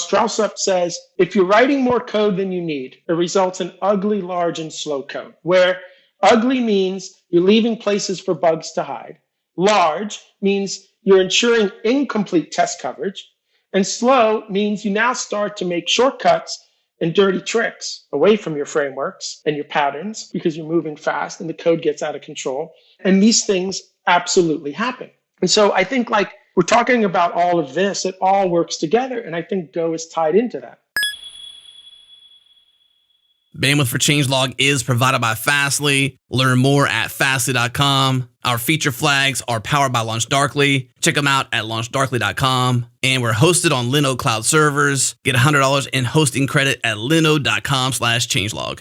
Strauss-Up says, if you're writing more code than you need, it results in ugly, large, and slow code, where ugly means you're leaving places for bugs to hide. Large means you're ensuring incomplete test coverage. And slow means you now start to make shortcuts and dirty tricks away from your frameworks and your patterns because you're moving fast and the code gets out of control. And these things absolutely happen. And so I think like we're talking about all of this, it all works together. And I think Go is tied into that. Bandwidth for Changelog is provided by Fastly. Learn more at fastly.com. Our feature flags are powered by LaunchDarkly. Check them out at launchdarkly.com. And we're hosted on Linode Cloud servers. Get $100 in hosting credit at linode.com/changelog.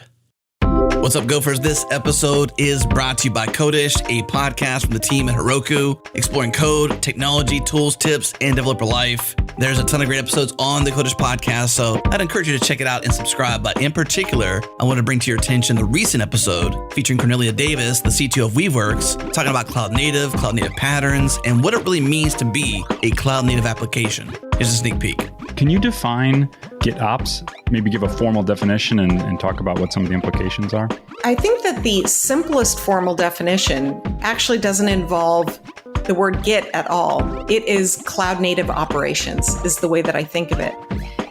What's up, Gophers? This episode is brought to you by Codish, a podcast from the team at Heroku, exploring code, technology, tools, tips, and developer life. There's a ton of great episodes on the Codish podcast, so I'd encourage you to check it out and subscribe. But in particular, I want to bring to your attention the recent episode featuring Cornelia Davis, the CTO of Weaveworks, talking about cloud native patterns, and what it really means to be a cloud native application. Here's a sneak peek. Can you define GitOps? Maybe give a formal definition and talk about what some of the implications are? I think that the simplest formal definition actually doesn't involve the word Git at all. It is cloud native operations is the way that I think of it.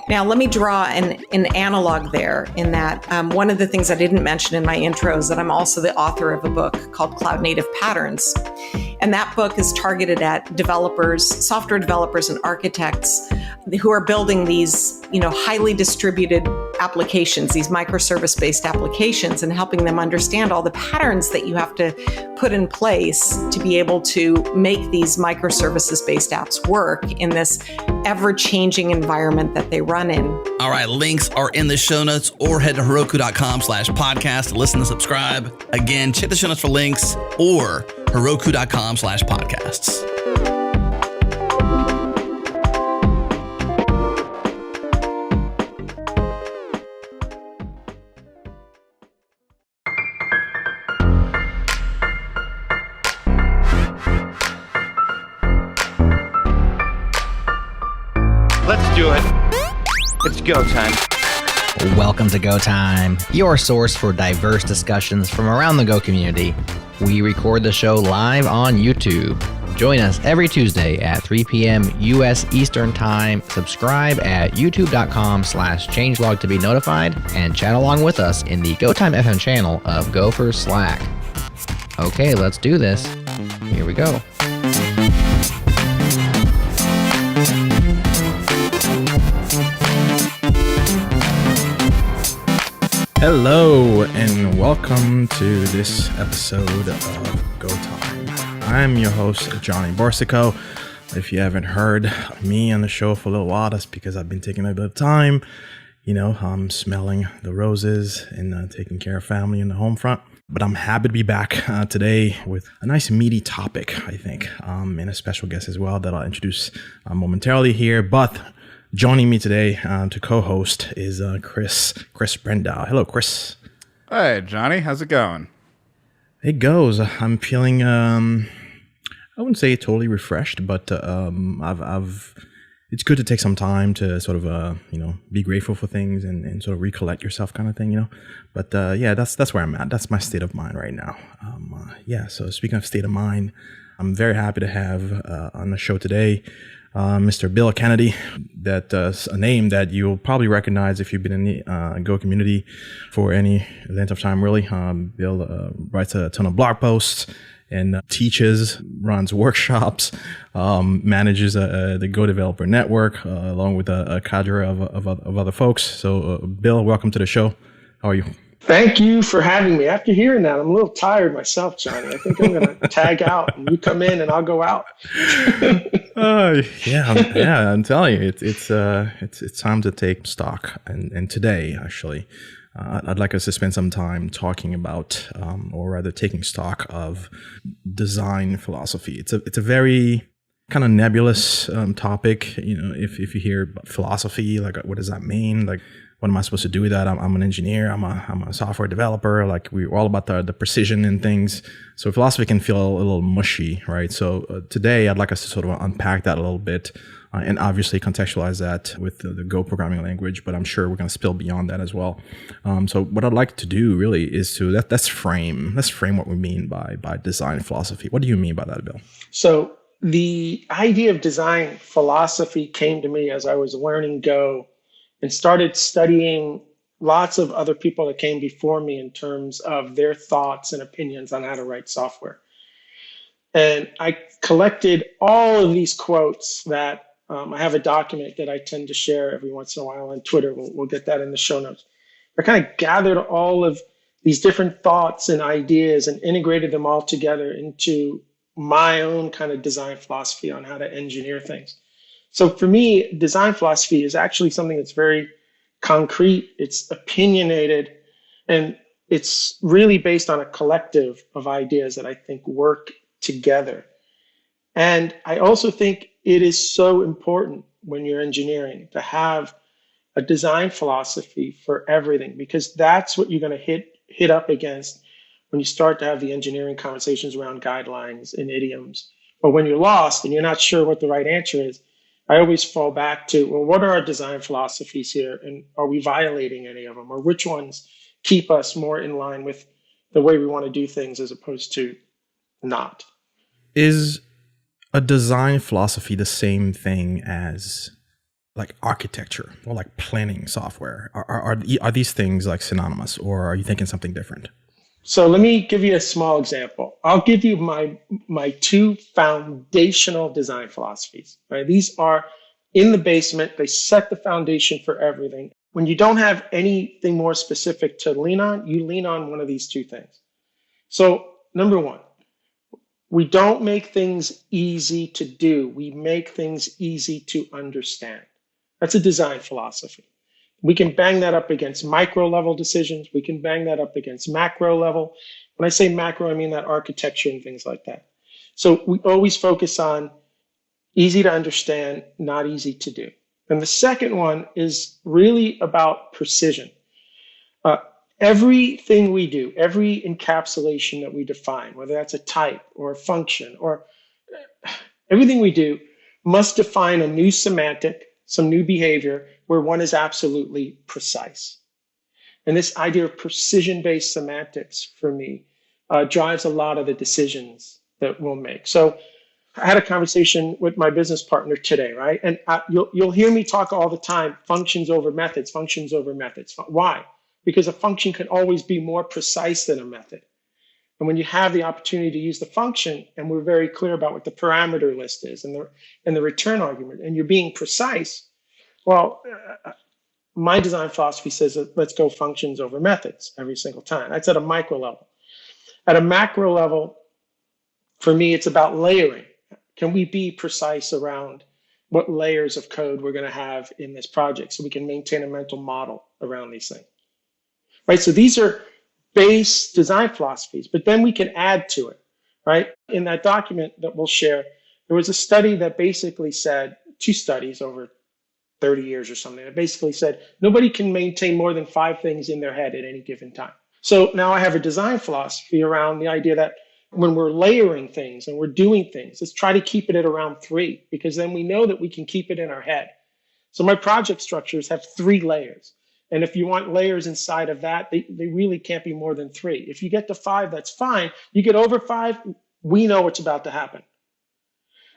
Now, let me draw an analog there in that one of the things I didn't mention in my intro is that I'm also the author of a book called Cloud Native Patterns. And that book is targeted at developers, software developers and architects who are building these, highly distributed applications, these microservice-based applications, and helping them understand all the patterns that you have to put in place to be able to make these microservices-based apps work in this ever-changing environment that they run in. All right, links are in the show notes, or head to heroku.com/podcast to listen and subscribe. Again, check the show notes for links, or heroku.com/podcasts. Let's do it. It's go time. Welcome to Go Time, your source for diverse discussions from around the Go community. We record the show live on YouTube. Join us every Tuesday at 3 p.m. U.S. Eastern Time. Subscribe at youtube.com/changelog to be notified, and chat along with us in the Go Time FM channel of Gopher Slack. Okay, let's do this. Here we go. Hello and welcome to this episode of Go Time. I'm your host, Johnny Borsico. If you haven't heard me on the show for a little while, that's because I've been taking a bit of time, I'm smelling the roses and taking care of family in the home front. But I'm happy to be back today with a nice meaty topic, I think, and a special guest as well that I'll introduce momentarily here. But joining me today to co-host is Chris Brendow. Hello, Chris. Hey, Johnny. How's it going? It goes. I'm feeling, I wouldn't say totally refreshed, but it's good to take some time to sort of, be grateful for things and sort of recollect yourself kind of thing, But that's where I'm at. That's my state of mind right now. So speaking of state of mind, I'm very happy to have on the show today Mr. Bill Kennedy. That's a name that you'll probably recognize if you've been in the Go community for any length of time, really. Bill writes a ton of blog posts and teaches, runs workshops, manages the Go Developer Network, along with a cadre of other folks. So, Bill, welcome to the show. How are you? Thank you for having me. After hearing that, I'm a little tired myself, Johnny. I think I'm going to tag out and you come in and I'll go out. I'm telling you, it's time to take stock. And today, actually, I'd like us to spend some time talking about, or rather taking stock of design philosophy. It's a very kind of nebulous topic. If you hear philosophy, like what does that mean? Like, what am I supposed to do with that? I'm an engineer. I'm a software developer. Like, we're all about the precision in things. So philosophy can feel a little mushy, right? So today I'd like us to sort of unpack that a little bit, and obviously contextualize that with the Go programming language, but I'm sure we're going to spill beyond that as well. So what I'd like to do really is to let's frame what we mean by design philosophy. What do you mean by that, Bill? So the idea of design philosophy came to me as I was learning Go and started studying lots of other people that came before me in terms of their thoughts and opinions on how to write software. And I collected all of these quotes that I have a document that I tend to share every once in a while on Twitter. We'll get that in the show notes. I kind of gathered all of these different thoughts and ideas and integrated them all together into my own kind of design philosophy on how to engineer things. So for me, design philosophy is actually something that's very concrete, it's opinionated, and it's really based on a collective of ideas that I think work together. And I also think it is so important when you're engineering to have a design philosophy for everything, because that's what you're going to hit up against when you start to have the engineering conversations around guidelines and idioms, or when you're lost and you're not sure what the right answer is. I always fall back to, well, what are our design philosophies here? And are we violating any of them? Or which ones keep us more in line with the way we want to do things as opposed to not? Is a design philosophy the same thing as like architecture or like planning software? Are these things like synonymous, or are you thinking something different? So let me give you a small example. I'll give you my two foundational design philosophies. Right? These are in the basement. They set the foundation for everything. When you don't have anything more specific to lean on, you lean on one of these two things. So number one, we don't make things easy to do. We make things easy to understand. That's a design philosophy. We can bang that up against micro level decisions. We can bang that up against macro level. When I say macro, I mean that architecture and things like that. So we always focus on easy to understand, not easy to do. And the second one is really about precision. Everything we do, every encapsulation that we define, whether that's a type or a function, or everything we do must define a new semantic, some new behavior where one is absolutely precise. And this idea of precision-based semantics for me drives a lot of the decisions that we'll make. So I had a conversation with my business partner today, right? And you'll hear me talk all the time, functions over methods, functions over methods. Why? Because a function can always be more precise than a method. And when you have the opportunity to use the function, and we're very clear about what the parameter list is and the return argument, and you're being precise, well, my design philosophy says that let's go functions over methods every single time. That's at a micro level. At a macro level, for me, it's about layering. Can we be precise around what layers of code we're going to have in this project so we can maintain a mental model around these things? Right? So these are base design philosophies, but then we can add to it, right? In that document that we'll share, there was a study that basically said, two studies over 30 years or something, that basically said nobody can maintain more than 5 things in their head at any given time. So now I have a design philosophy around the idea that when we're layering things and we're doing things, let's try to keep it at around 3, because then we know that we can keep it in our head. So my project structures have 3 layers. And if you want layers inside of that, they really can't be more than 3. If you get to 5, that's fine. You get over 5, we know what's about to happen.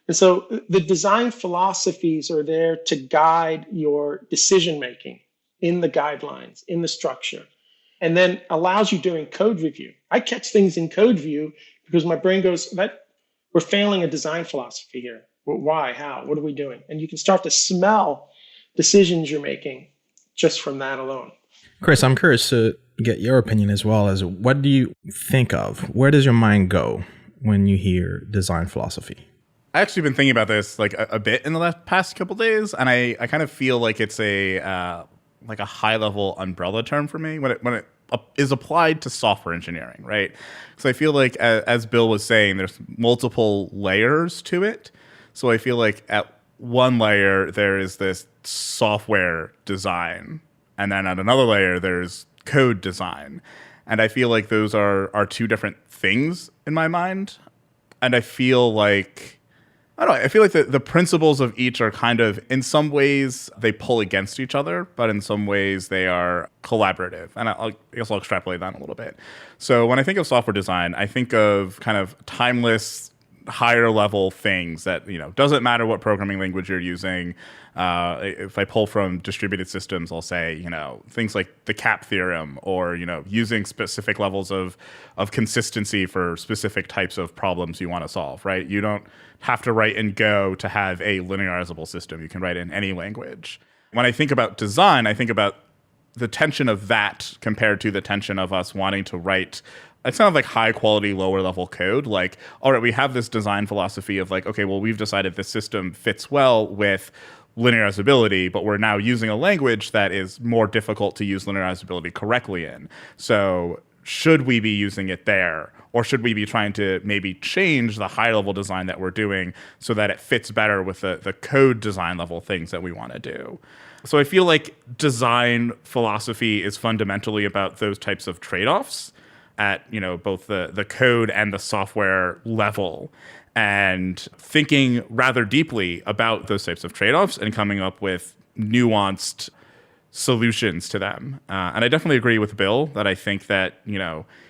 And so the design philosophies are there to guide your decision-making in the guidelines, in the structure, and then allows you during code review. I catch things in code review because my brain goes, we're failing a design philosophy here. Why? How? What are we doing? And you can start to smell decisions you're making just from that alone. Kris, I'm curious to get your opinion as well. As what do you think of? Where does your mind go when you hear design philosophy? I actually been thinking about this like a bit in the past couple days, and I kind of feel like it's a like a high level umbrella term for me when it is applied to software engineering, right? So I feel like as Bill was saying, there's multiple layers to it. So I feel like at one layer there is this software design, and then at another layer there's code design, and I feel like those are 2 different things in my mind, and I feel like I don't know. I feel like the principles of each are kind of, in some ways, they pull against each other, but in some ways they are collaborative. And I guess I'll extrapolate that a little bit. So when I think of software design, I think of kind of timeless, higher level things that, doesn't matter what programming language you're using. If I pull from distributed systems, I'll say, things like the CAP theorem, or, using specific levels of consistency for specific types of problems you want to solve, right? You don't have to write in Go to have a linearizable system. You can write in any language. When I think about design, I think about the tension of that compared to the tension of us wanting to write, it's kind of like high quality, lower level code. Like, all right, we have this design philosophy of like, okay, well, we've decided this system fits well with linearizability, but we're now using a language that is more difficult to use linearizability correctly in. So should we be using it there? Or should we be trying to maybe change the high level design that we're doing so that it fits better with the code design level things that we want to do? So I feel like design philosophy is fundamentally about those types of trade-offs at both the code and the software level, and thinking rather deeply about those types of trade-offs and coming up with nuanced solutions to them. And I definitely agree with Bill that I think that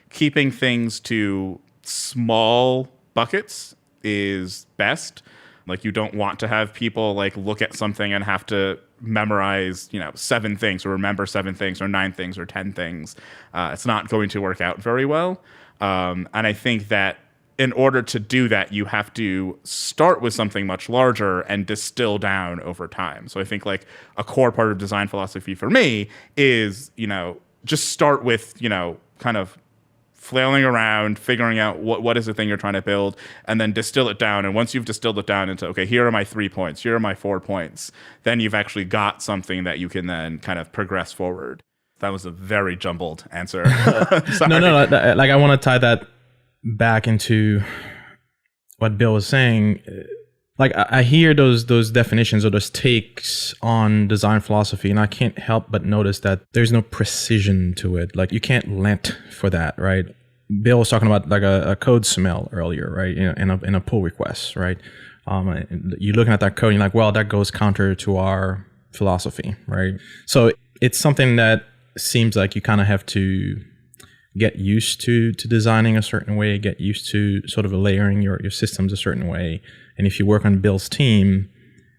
keeping things to small buckets is best. Like, you don't want to have people like look at something and have to memorize 7 things, or remember 7 things, or 9 things, or 10 things. It's not going to work out very well. And I think that in order to do that, you have to start with something much larger and distill down over time. So I think like a core part of design philosophy for me is, just start with, kind of flailing around, figuring out what is the thing you're trying to build, and then distill it down. And once you've distilled it down into, okay, here are my 3 points, here are my 4 points, then you've actually got something that you can then kind of progress forward. That was a very jumbled answer. No. Like, I want to tie that back into what Bill was saying. Like, I hear those definitions or those takes on design philosophy, and I can't help but notice that there's no precision to it. Like, you can't lent for that, right? Bill was talking about like a code smell earlier, right? In a pull request, right? You're looking at that code, and you're like, well, that goes counter to our philosophy, right? So it's something that seems like you kind of have to get used to designing a certain way, get used to sort of layering your systems a certain way. And if you work on Bill's team,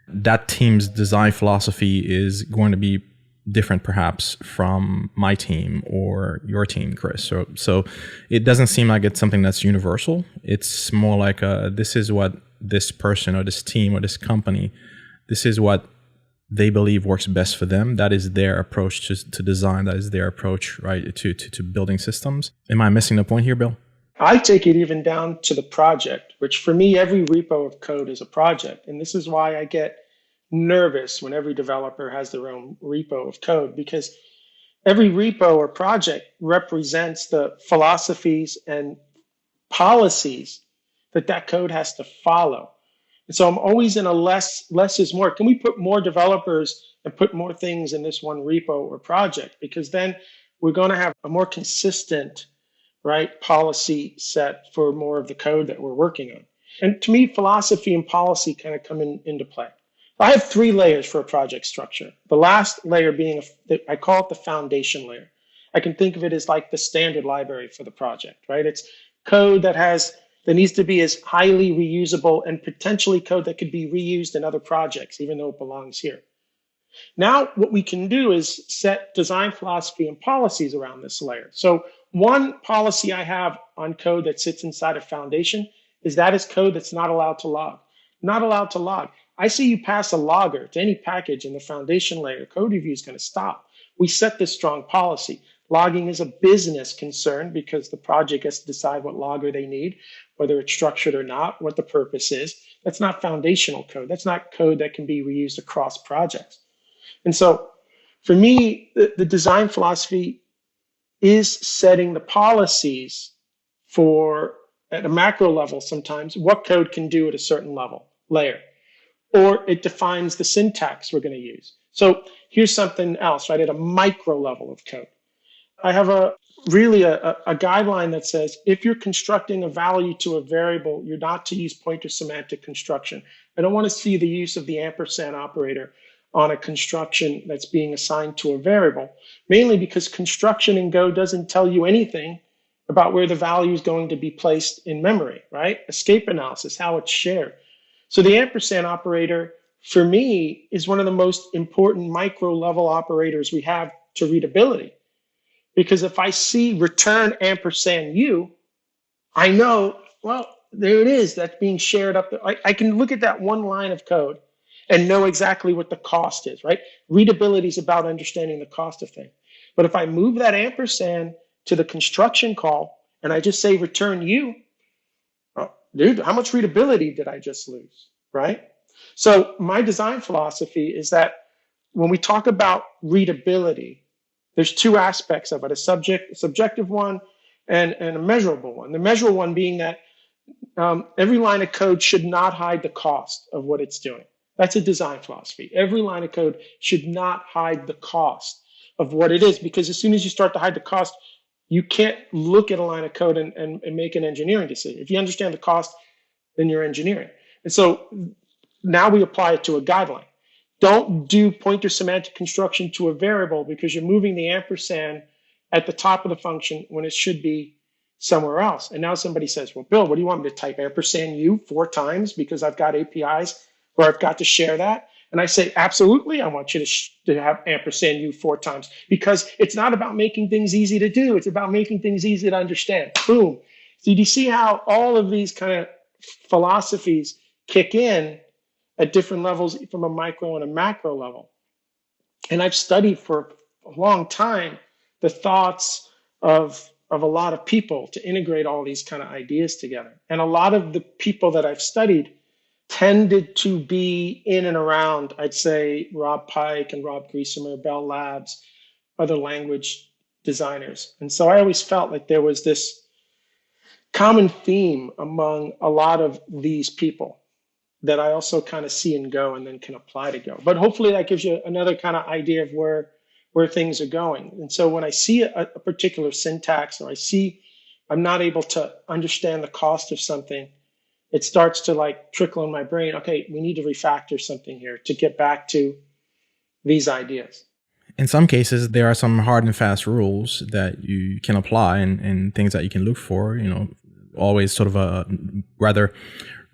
that team's design philosophy is going to be different perhaps from my team or your team, Kris. So it doesn't seem like it's something that's universal. It's more like this is what this person or this team or this company, this is what they believe works best for them. That is their approach to design. That is their approach, right, to building systems. Am I missing the point here, Bill? I take it even down to the project, which for me, every repo of code is a project. And this is why I get nervous when every developer has their own repo of code, because every repo or project represents the philosophies and policies that code has to follow. And so I'm always in a less is more. Can we put more developers and put more things in this one repo or project? Because then we're going to have a more consistent, right, policy set for more of the code that we're working on. And to me, philosophy and policy kind of come into play. I have 3 layers for a project structure. The last layer being, I call it the foundation layer. I can think of it as like the standard library for the project, right? It's code that needs to be as highly reusable and potentially code that could be reused in other projects, even though it belongs here. Now, what we can do is set design philosophy and policies around this layer. So one policy I have on code that sits inside of foundation is code that's not allowed to log. Not allowed to log. I see you pass a logger to any package in the foundation layer, code review is going to stop. We set this strong policy. Logging is a business concern because the project has to decide what logger they need, whether it's structured or not, what the purpose is. That's not foundational code. That's not code that can be reused across projects. And so for me, the design philosophy is setting the policies for, at a macro level sometimes, what code can do at a certain layer. Or it defines the syntax we're going to use. So here's something else, right, at a micro level of code. I have a really a guideline that says if you're constructing a value to a variable, you're not to use pointer semantic construction. I don't want to see the use of the ampersand operator on a construction that's being assigned to a variable, mainly because construction in Go doesn't tell you anything about where the value is going to be placed in memory, right? Escape analysis, how it's shared. So the ampersand operator, for me, is one of the most important micro level operators we have to readability. Because if I see return ampersand U, I know, well, there it is. That's being shared up there. I can look at that one line of code and know exactly what the cost is, right? Readability is about understanding the cost of things. But if I move that ampersand to the construction call and I just say return U, oh, dude, how much readability did I just lose, right? So my design philosophy is that when we talk about readability, there's two aspects of it, a subjective one and a measurable one. The measurable one being that every line of code should not hide the cost of what it's doing. That's a design philosophy. Every line of code should not hide the cost of what it is, because as soon as you start to hide the cost, you can't look at a line of code and make an engineering decision. If you understand the cost, then you're engineering. And so now we apply it to a guideline. Don't do pointer semantic construction to a variable because you're moving the ampersand at the top of the function when it should be somewhere else. And now somebody says, well, Bill, what do you want me to type ampersand U 4 times because I've got APIs where I've got to share that? And I say, absolutely, I want you to have ampersand U 4 times because it's not about making things easy to do. It's about making things easy to understand. Boom. So do you see how all of these kind of philosophies kick in at different levels from a micro and a macro level? And I've studied for a long time the thoughts of a lot of people to integrate all these kind of ideas together. And a lot of the people that I've studied tended to be in and around, I'd say, Rob Pike and Rob Griesemer, Bell Labs, other language designers. And so I always felt like there was this common theme among a lot of these people that I also kind of see in Go and then can apply to Go. But hopefully that gives you another kind of idea of where things are going. And so when I see a particular syntax or I'm not able to understand the cost of something, it starts to like trickle in my brain, okay, we need to refactor something here to get back to these ideas. In some cases, there are some hard and fast rules that you can apply and things that you can look for, always sort of rather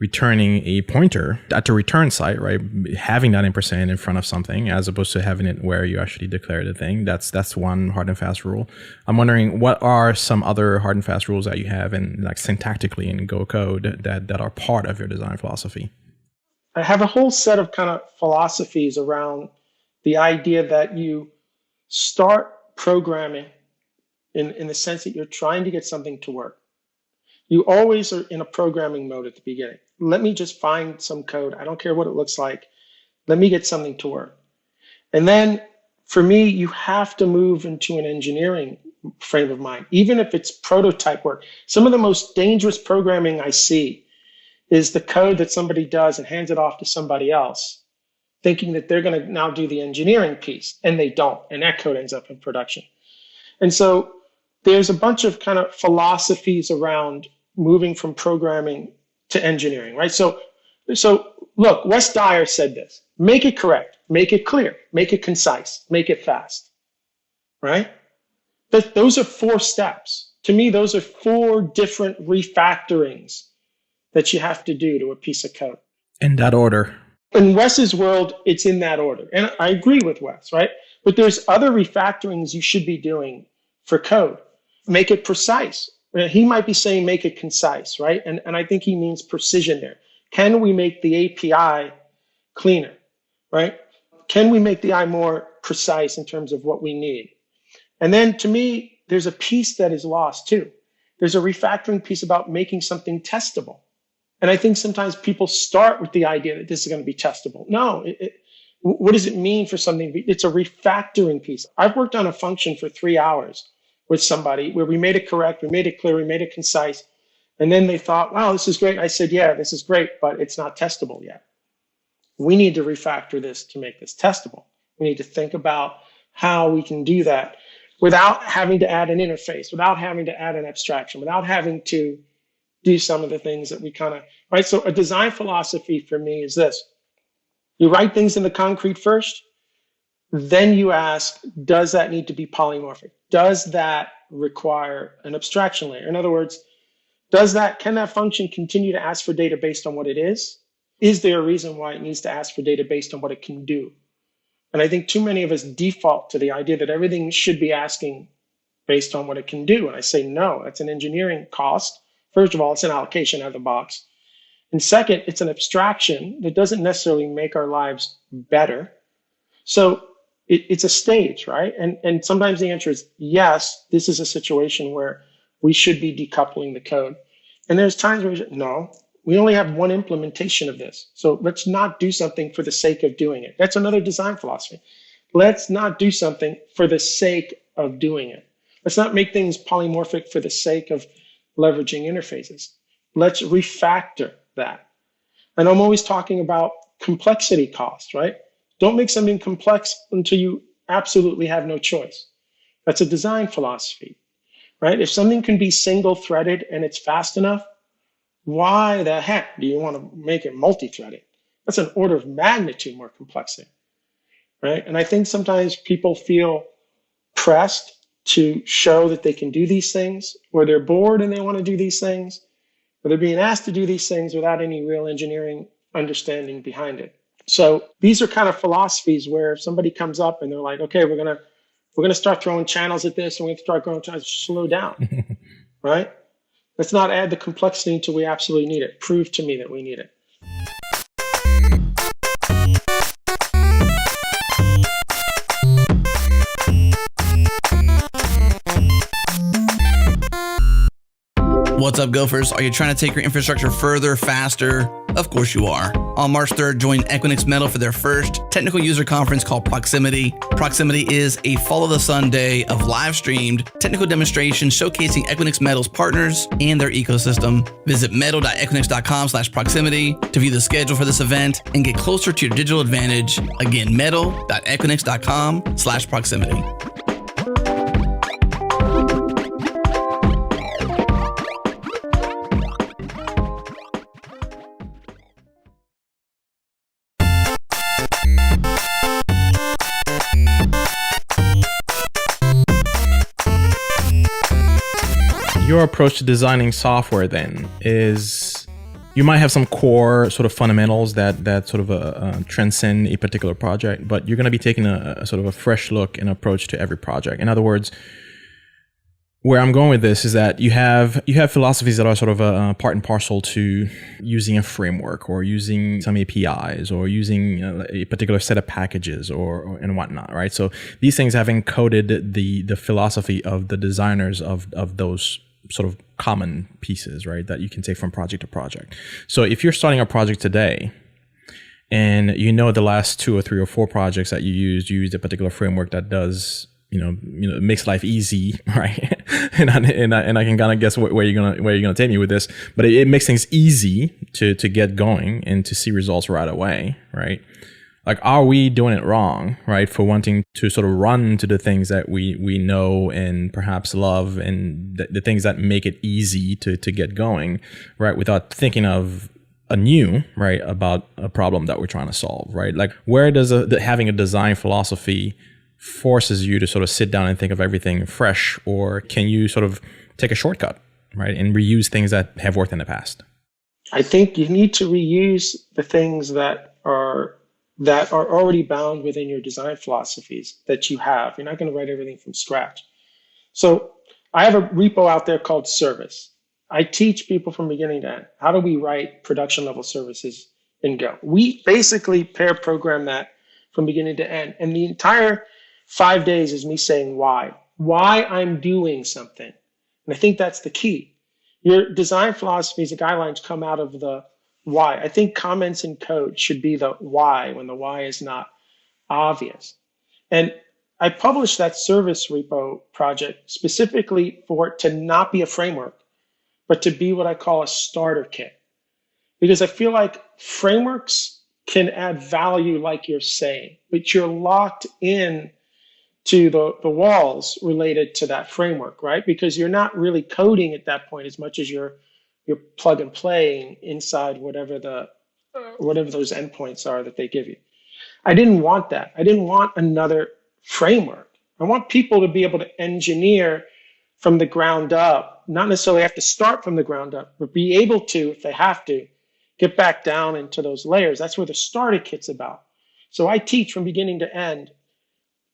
returning a pointer at the return site, right? Having that ampersand in front of something as opposed to having it where you actually declare the thing. That's one hard and fast rule. I'm wondering, what are some other hard and fast rules that you have in like syntactically in Go code that are part of your design philosophy? I have a whole set of kind of philosophies around the idea that you start programming in the sense that you're trying to get something to work. You always are in a programming mode at the beginning. Let me just find some code. I don't care what it looks like. Let me get something to work. And then for me, you have to move into an engineering frame of mind, even if it's prototype work. Some of the most dangerous programming I see is the code that somebody does and hands it off to somebody else, thinking that they're going to now do the engineering piece, and they don't. And that code ends up in production. And so there's a bunch of kind of philosophies around moving from programming to engineering, right? So look, Wes Dyer said this: make it correct, make it clear, make it concise, make it fast, right? Those are 4 steps. To me, those are 4 different refactorings that you have to do to a piece of code. In that order. In Wes's world, it's in that order. And I agree with Wes, right? But there's other refactorings you should be doing for code. Make it precise. He might be saying make it concise, right? And I think he means precision there. Can we make the API cleaner, right? Can we make the API more precise in terms of what we need? And then to me, there's a piece that is lost too. There's a refactoring piece about making something testable. And I think sometimes people start with the idea that this is going to be testable. No, what does it mean for something? It's a refactoring piece. I've worked on a function for 3 hours with somebody where we made it correct, we made it clear, we made it concise. And then they thought, wow, this is great. I said, yeah, this is great, but it's not testable yet. We need to refactor this to make this testable. We need to think about how we can do that. without having to add an interface, without having to add an abstraction, without having to do some of the things that we kind of, right? So a design philosophy for me is this. You write things in the concrete first, then you ask, does that need to be polymorphic? Does that require an abstraction layer? In other words, can that function continue to ask for data based on what it is? Is there a reason why it needs to ask for data based on what it can do? And I think too many of us default to the idea that everything should be asking based on what it can do. And I say, no, that's an engineering cost. First of all, it's an allocation out of the box. And second, it's an abstraction that doesn't necessarily make our lives better. So it's a stage, right? And sometimes the answer is yes, this is a situation where we should be decoupling the code. And there's times where we say, no, we only have one implementation of this. So let's not do something for the sake of doing it. That's another design philosophy. Let's not do something for the sake of doing it. Let's not make things polymorphic for the sake of leveraging interfaces. Let's refactor that. And I'm always talking about complexity cost, right? Don't make something complex until you absolutely have no choice. That's a design philosophy, right? If something can be single-threaded and it's fast enough, why the heck do you want to make it multi-threaded? That's an order of magnitude more complexity, right? And I think sometimes people feel pressed to show that they can do these things, or they're bored and they want to do these things, or they're being asked to do these things without any real engineering understanding behind it. So these are kind of philosophies where if somebody comes up and they're like, okay, we're gonna start throwing channels at this, and we're gonna start going channels, slow down, right? Let's not add the complexity until we absolutely need it. Prove to me that we need it. What's up, Gophers? Are you trying to take your infrastructure further, faster? Of course you are. On March 3rd, join Equinix Metal for their first technical user conference called Proximity. Proximity is a follow-the-sun day of live-streamed technical demonstrations showcasing Equinix Metal's partners and their ecosystem. Visit metal.equinix.com/proximity to view the schedule for this event and get closer to your digital advantage. Again, metal.equinix.com/proximity. Your approach to designing software then is you might have some core sort of fundamentals that sort of transcend a particular project, but you're going to be taking a sort of a fresh look and approach to every project. In other words, where I'm going with this is that you have philosophies that are sort of part and parcel to using a framework or using some APIs or using a particular set of packages or and whatnot, right? So these things have encoded the philosophy of the designers of those sort of common pieces, right, that you can take from project to project. So if you're starting a project today and you know the last 2 or 3 or 4 projects that you used a particular framework that does it makes life easy, right? and I can kind of guess where you're gonna take me with this, but it makes things easy to get going and to see results right away, right? Like, are we doing it wrong, right, for wanting to sort of run to the things that we know and perhaps love and the things that make it easy to get going, right, without thinking of anew, right, about a problem that we're trying to solve, right? Like, where does having a design philosophy forces you to sort of sit down and think of everything fresh, or can you sort of take a shortcut, right, and reuse things that have worked in the past? I think you need to reuse the things that are already bound within your design philosophies that you have. You're not going to write everything from scratch. So I have a repo out there called Service. I teach people from beginning to end. How do we write production level services in Go? We basically pair program that from beginning to end. And the entire 5 days is me saying why I'm doing something. And I think that's the key. Your design philosophies and guidelines come out of the why. I think comments in code should be the why when the why is not obvious. And I published that service repo project specifically for it to not be a framework, but to be what I call a starter kit. Because I feel like frameworks can add value, like you're saying, but you're locked in to the walls related to that framework, right? Because you're not really coding at that point as much as you're plug and playing inside whatever those endpoints are that they give you. I didn't want that. I didn't want another framework. I want people to be able to engineer from the ground up, not necessarily have to start from the ground up, but be able to, if they have to, get back down into those layers. That's where the starter kit's about. So I teach from beginning to end,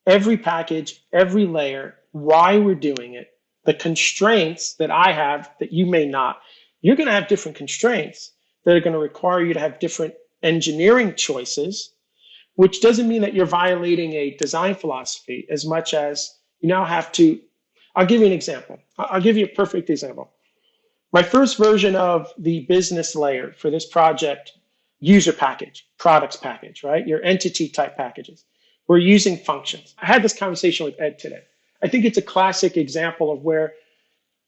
every package, every layer, why we're doing it, the constraints that I have that you may not. You're going to have different constraints that are going to require you to have different engineering choices, which doesn't mean that you're violating a design philosophy as much as you now have to. I'll give you an example. I'll give you a perfect example. My first version of the business layer for this project, user package, products package, right? Your entity type packages. We're using functions. I had this conversation with Ed today. I think it's a classic example of where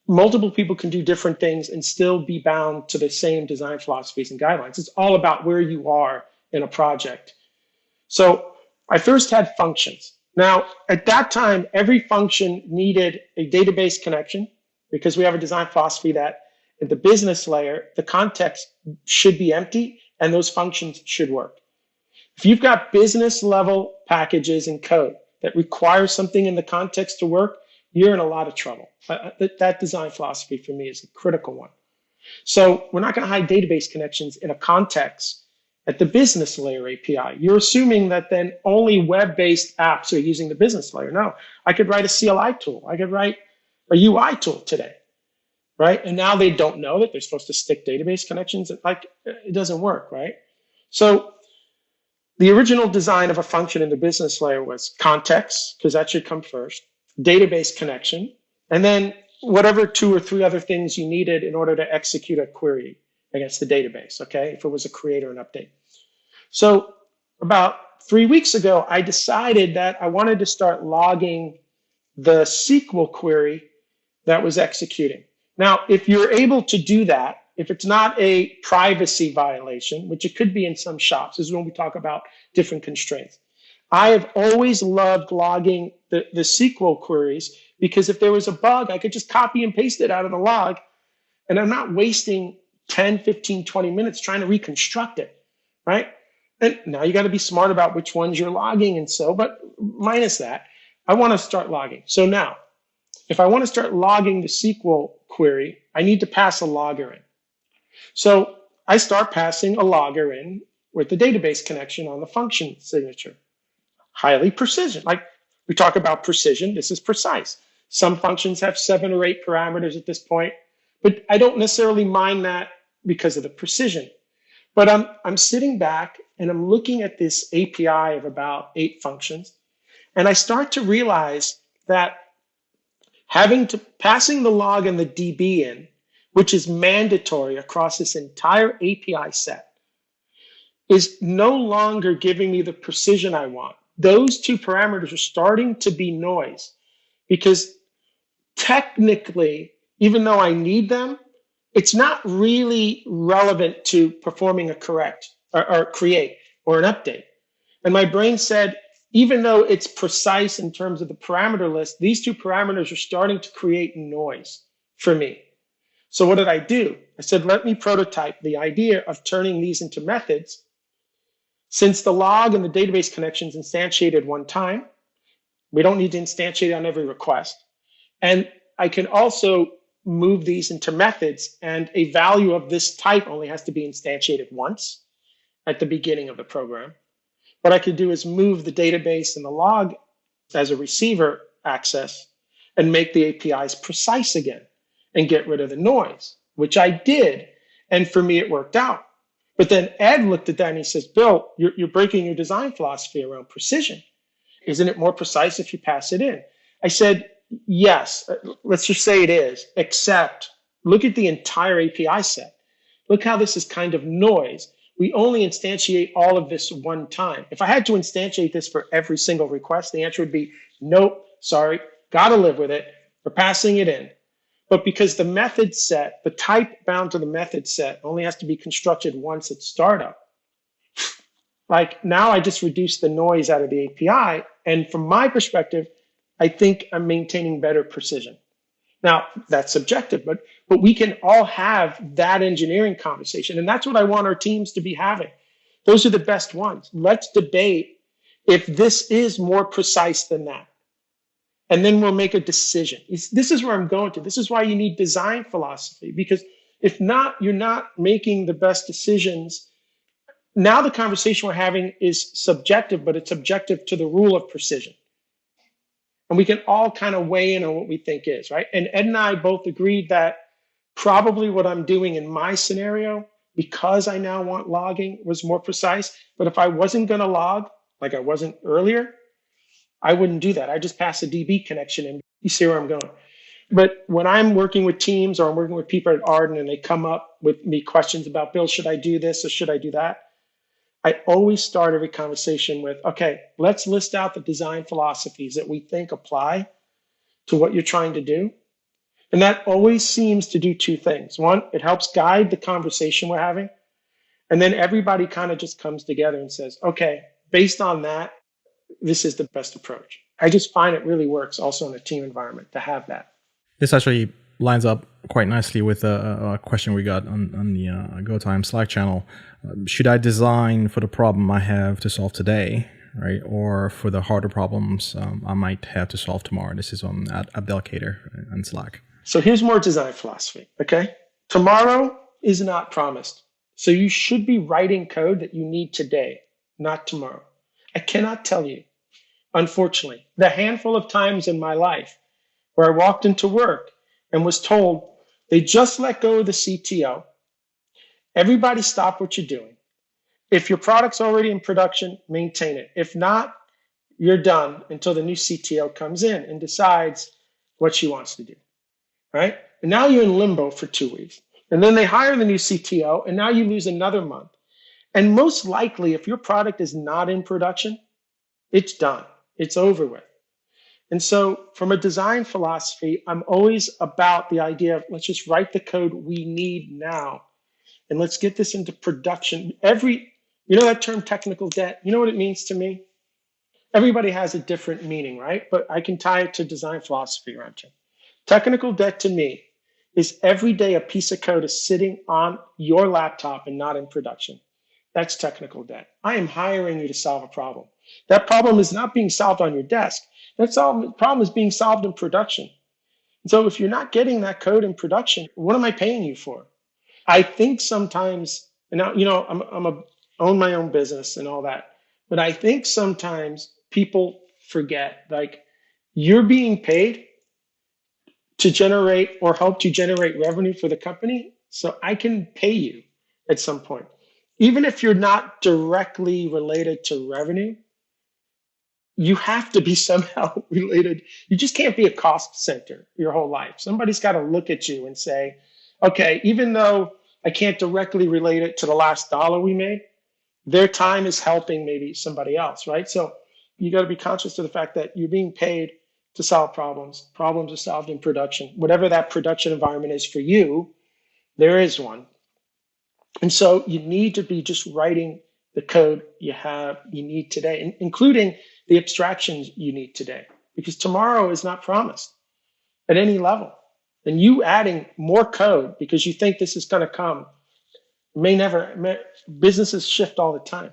multiple people can do different things and still be bound to the same design philosophies and guidelines. It's all about where you are in a project. So I first had functions. Now, at that time, every function needed a database connection because we have a design philosophy that at the business layer, the context should be empty and those functions should work. If you've got business level packages and code that require something in the context to work, you're in a lot of trouble. That design philosophy for me is a critical one. So we're not going to hide database connections in a context at the business layer API. You're assuming that then only web-based apps are using the business layer. No, I could write a CLI tool. I could write a UI tool today, right? And now they don't know that they're supposed to stick database connections. It doesn't work, right? So the original design of a function in the business layer was context, because that should come first, database connection, and then whatever 2 or 3 other things you needed in order to execute a query against the database, okay, if it was a create or an update. So about 3 weeks ago, I decided that I wanted to start logging the SQL query that was executing. Now, if you're able to do that, if it's not a privacy violation, which it could be in some shops, this is when we talk about different constraints. I have always loved logging the SQL queries because if there was a bug, I could just copy and paste it out of the log, and I'm not wasting 10, 15, 20 minutes trying to reconstruct it, right? And now you got to be smart about which ones you're logging and so, but minus that, I want to start logging. So now, if I want to start logging the SQL query, I need to pass a logger in. So I start passing a logger in with the database connection on the function signature. Highly precision. Like we talk about precision, this is precise. Some functions have 7 or 8 parameters at this point, but I don't necessarily mind that because of the precision. But I'm sitting back and I'm looking at this API of about 8 functions, and I start to realize that passing the log and the DB in, which is mandatory across this entire API set, is no longer giving me the precision I want. Those 2 parameters are starting to be noise because technically, even though I need them, it's not really relevant to performing a correct or create or an update. And my brain said, even though it's precise in terms of the parameter list, these 2 parameters are starting to create noise for me. So what did I do? I said, let me prototype the idea of turning these into methods. Since the log and the database connections instantiated one time, we don't need to instantiate on every request. And I can also move these into methods, and a value of this type only has to be instantiated once at the beginning of the program. What I could do is move the database and the log as a receiver access and make the APIs precise again and get rid of the noise, which I did. And for me, it worked out. But then Ed looked at that and he says, Bill, you're breaking your design philosophy around precision. Isn't it more precise if you pass it in? I said, yes, let's just say it is, except look at the entire API set. Look how this is kind of noise. We only instantiate all of this one time. If I had to instantiate this for every single request, the answer would be, nope, sorry, got to live with it. We're passing it in. But because the method set, the type bound to the method set only has to be constructed once at startup, like now I just reduced the noise out of the API. And from my perspective, I think I'm maintaining better precision. Now, that's subjective, but we can all have that engineering conversation. And that's what I want our teams to be having. Those are the best ones. Let's debate if this is more precise than that. And then we'll make a decision. This is where I'm going to. This is why you need design philosophy, because if not, you're not making the best decisions. Now the conversation we're having is subjective, but it's objective to the rule of precision. And we can all kind of weigh in on what we think is, right? And Ed and I both agreed that probably what I'm doing in my scenario, because I now want logging, was more precise. But if I wasn't going to log, like I wasn't earlier, I wouldn't do that. I just pass a DB connection and you see where I'm going. But when I'm working with teams or I'm working with people at Arden and they come up with me questions about, Bill, should I do this or should I do that? I always start every conversation with, okay, let's list out the design philosophies that we think apply to what you're trying to do. And that always seems to do two things. One, it helps guide the conversation we're having. And then everybody kind of just comes together and says, okay, based on that, this is the best approach. I just find it really works also in a team environment to have that. This actually lines up quite nicely with a question we got on the GoTime Slack channel. Should I design for the problem I have to solve today, right? Or for the harder problems I might have to solve tomorrow? This is on Abdelkader on Slack. So here's more design philosophy, okay? Tomorrow is not promised. So you should be writing code that you need today, not tomorrow. I cannot tell you, unfortunately, the handful of times in my life where I walked into work and was told they just let go of the CTO. Everybody stop what you're doing. If your product's already in production, maintain it. If not, you're done until the new CTO comes in and decides what she wants to do, right? And now you're in limbo for 2 weeks. And then they hire the new CTO, and now you lose another month. And most likely, if your product is not in production, it's done. It's over with. And so from a design philosophy, I'm always about the idea of let's just write the code we need now. And let's get this into production. You know that term technical debt? You know what it means to me? Everybody has a different meaning, right? But I can tie it to design philosophy around it. Technical debt to me is every day a piece of code is sitting on your laptop and not in production. That's technical debt. I am hiring you to solve a problem. That problem is not being solved on your desk. The problem is being solved in production. And so if you're not getting that code in production, what am I paying you for? I think sometimes, and now, own my own business and all that, but I think sometimes people forget, like, you're being paid to generate or help to generate revenue for the company, so I can pay you at some point. Even if you're not directly related to revenue, you have to be somehow related. You just can't be a cost center your whole life. Somebody's got to look at you and say, okay, even though I can't directly relate it to the last dollar we made, their time is helping maybe somebody else, right? So you got to be conscious of the fact that you're being paid to solve problems. Problems are solved in production. Whatever that production environment is for you, there is one. And so you need to be just writing the code you need today, including the abstractions you need today, because tomorrow is not promised at any level. And you adding more code because you think this is going to come businesses shift all the time.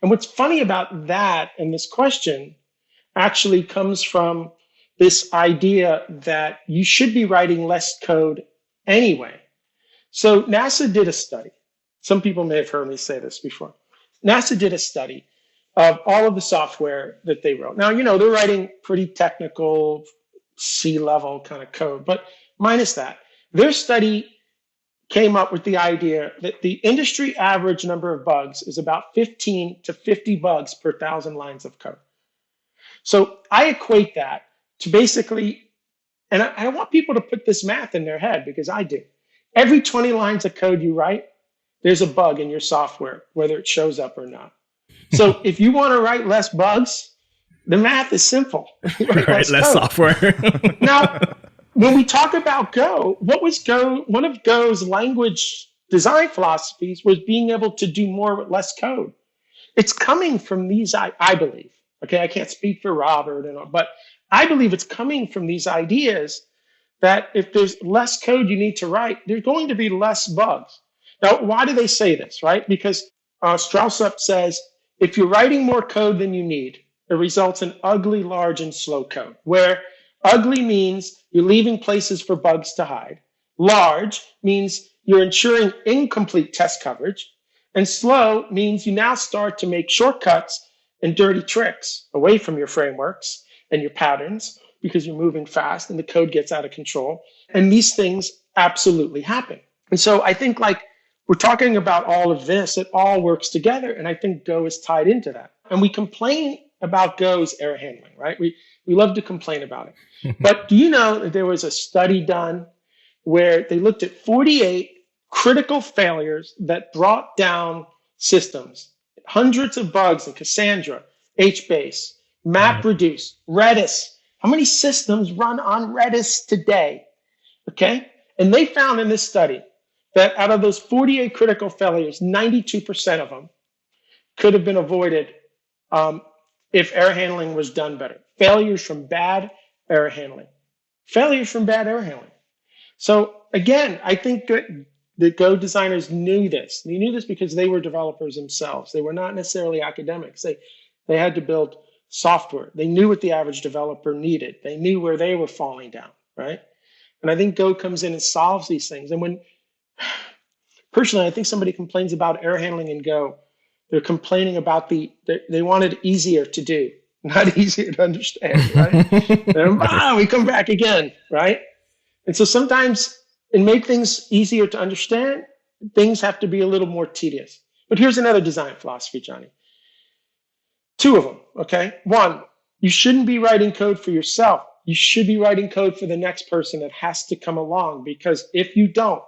And what's funny about that and this question actually comes from this idea that you should be writing less code anyway. So NASA did a study. Some people may have heard me say this before. NASA did a study of all of the software that they wrote. Now, they're writing pretty technical C-level kind of code, but minus that. Their study came up with the idea that the industry average number of bugs is about 15 to 50 bugs per 1,000 lines of code. So I equate that to basically, and I want people to put this math in their head because I do. Every 20 lines of code you write, there's a bug in your software, whether it shows up or not. So if you want to write less bugs, the math is simple. Write less software. Now, when we talk about Go, what was Go? One of Go's language design philosophies was being able to do more with less code. It's coming from these, I believe. Okay, I can't speak for Robert, but I believe it's coming from these ideas that if there's less code you need to write, there's going to be less bugs. Now, why do they say this, right? Because Strauss-Up says, if you're writing more code than you need, it results in ugly, large, and slow code, where ugly means you're leaving places for bugs to hide. Large means you're ensuring incomplete test coverage. And slow means you now start to make shortcuts and dirty tricks away from your frameworks and your patterns because you're moving fast and the code gets out of control. And these things absolutely happen. And so I think like we're talking about all of this, it all works together. And I think Go is tied into that. And we complain about Go's error handling, right? We love to complain about it. But do you know that there was a study done where they looked at 48 critical failures that brought down systems, hundreds of bugs in Cassandra, HBase, MapReduce, Redis. How many systems run on Redis today? Okay. And they found in this study that out of those 48 critical failures, 92% of them could have been avoided if error handling was done better. Failures from bad error handling. Failures from bad error handling. So again, I think that the Go designers knew this. They knew this because they were developers themselves. They were not necessarily academics. They had to build software. They knew what the average developer needed. They knew where they were falling down, right? And I think Go comes in and solves these things. And when, personally, I think somebody complains about error handling in Go, they're complaining about they want it easier to do, not easier to understand, right? We come back again, right? And so sometimes and make things easier to understand, things have to be a little more tedious. But here's another design philosophy, Johnny. Two of them, okay? One, you shouldn't be writing code for yourself. You should be writing code for the next person that has to come along, because if you don't,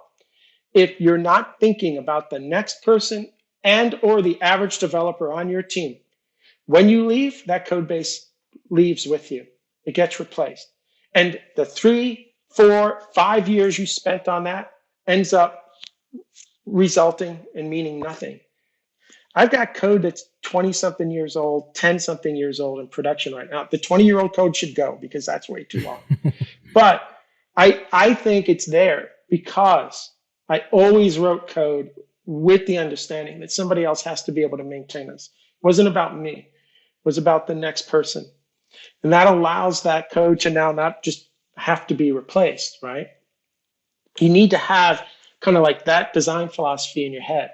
if you're not thinking about the next person and or the average developer on your team, when you leave, that code base leaves with you. It gets replaced. And the 3, 4, 5 years you spent on that ends up resulting in meaning nothing. I've got code that's 20-something years old, 10-something years old in production right now. The 20-year-old code should go because that's way too long. But I think it's there because I always wrote code with the understanding that somebody else has to be able to maintain this. It wasn't about me. It was about the next person. And that allows that code to now not just have to be replaced, right? You need to have kind of like that design philosophy in your head.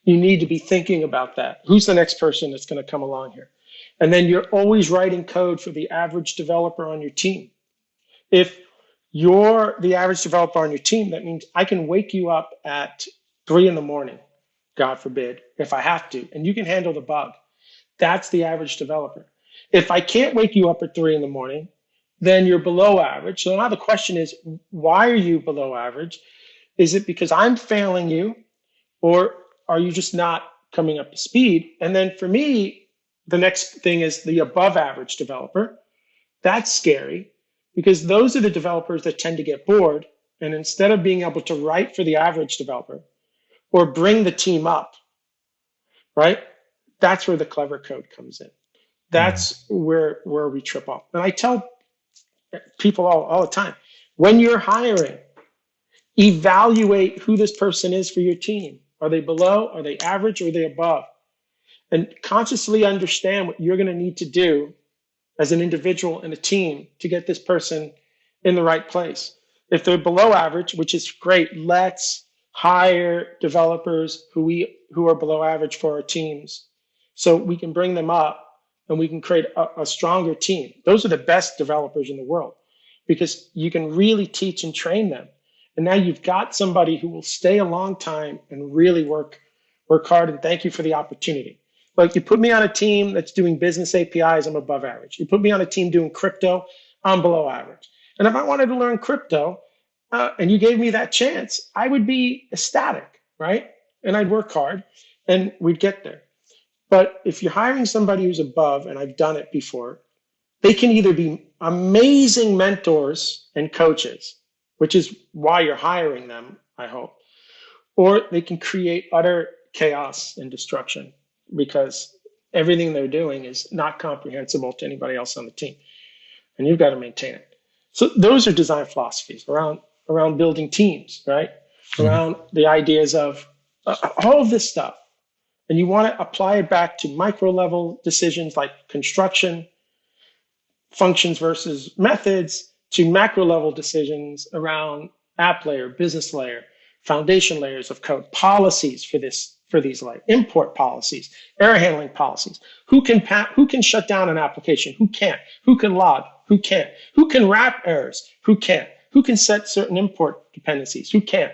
You need to be thinking about that. Who's the next person that's going to come along here? And then you're always writing code for the average developer on your team. If you're the average developer on your team, that means I can wake you up at 3 a.m, God forbid, if I have to, and you can handle the bug. That's the average developer. If I can't wake you up at 3 a.m, then you're below average. So now the question is, why are you below average? Is it because I'm failing you, or are you just not coming up to speed? And then for me, the next thing is the above average developer. That's scary because those are the developers that tend to get bored. And instead of being able to write for the average developer or bring the team up, right? That's where the clever code comes in. That's where we trip off. And I tell people all the time, when you're hiring, evaluate who this person is for your team. Are they below? Are they average? Or are they above? And consciously understand what you're going to need to do as an individual and a team to get this person in the right place. If they're below average, which is great, let's hire developers who are below average for our teams so we can bring them up and we can create a stronger team. Those are the best developers in the world because you can really teach and train them. And now you've got somebody who will stay a long time and really work hard. And thank you for the opportunity. Like you put me on a team that's doing business APIs, I'm above average. You put me on a team doing crypto, I'm below average. And if I wanted to learn crypto and you gave me that chance, I would be ecstatic, right? And I'd work hard and we'd get there. But if you're hiring somebody who's above, and I've done it before, they can either be amazing mentors and coaches, which is why you're hiring them, I hope, or they can create utter chaos and destruction because everything they're doing is not comprehensible to anybody else on the team. and you've got to maintain it. So those are design philosophies around building teams, right? Around the ideas of all of this stuff. And you want to apply it back to micro level decisions like construction, functions versus methods, to macro level decisions around app layer, business layer, foundation layers of code, policies for these layers, import policies, error handling policies. Who can shut down an application? Who can't? Who can log? Who can't? Who can wrap errors? Who can't? Who can set certain import dependencies? Who can't?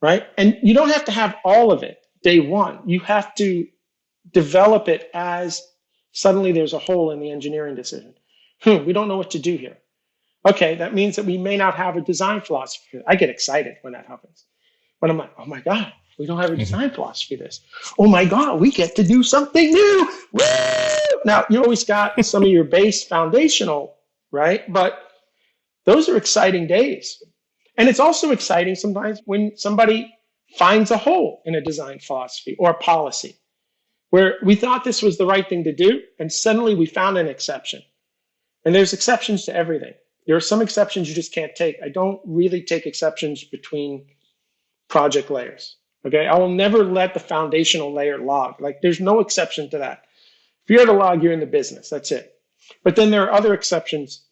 Right? And you don't have to have all of it day one. You have to develop it as suddenly there's a hole in the engineering decision. We don't know what to do here. Okay, that means that we may not have a design philosophy. I get excited when that happens. When I'm like, oh my God, we don't have a design philosophy for this. Oh my God, we get to do something new. Woo! Now, you always got some of your base foundational, right? But those are exciting days. And it's also exciting sometimes when somebody finds a hole in a design philosophy or policy where we thought this was the right thing to do, and suddenly we found an exception. And there's exceptions to everything. There are some exceptions you just can't take. I don't really take exceptions between project layers. Okay, I will never let the foundational layer log. Like, there's no exception to that. If you're at a log, you're in the business. That's it. But then there are other exceptions.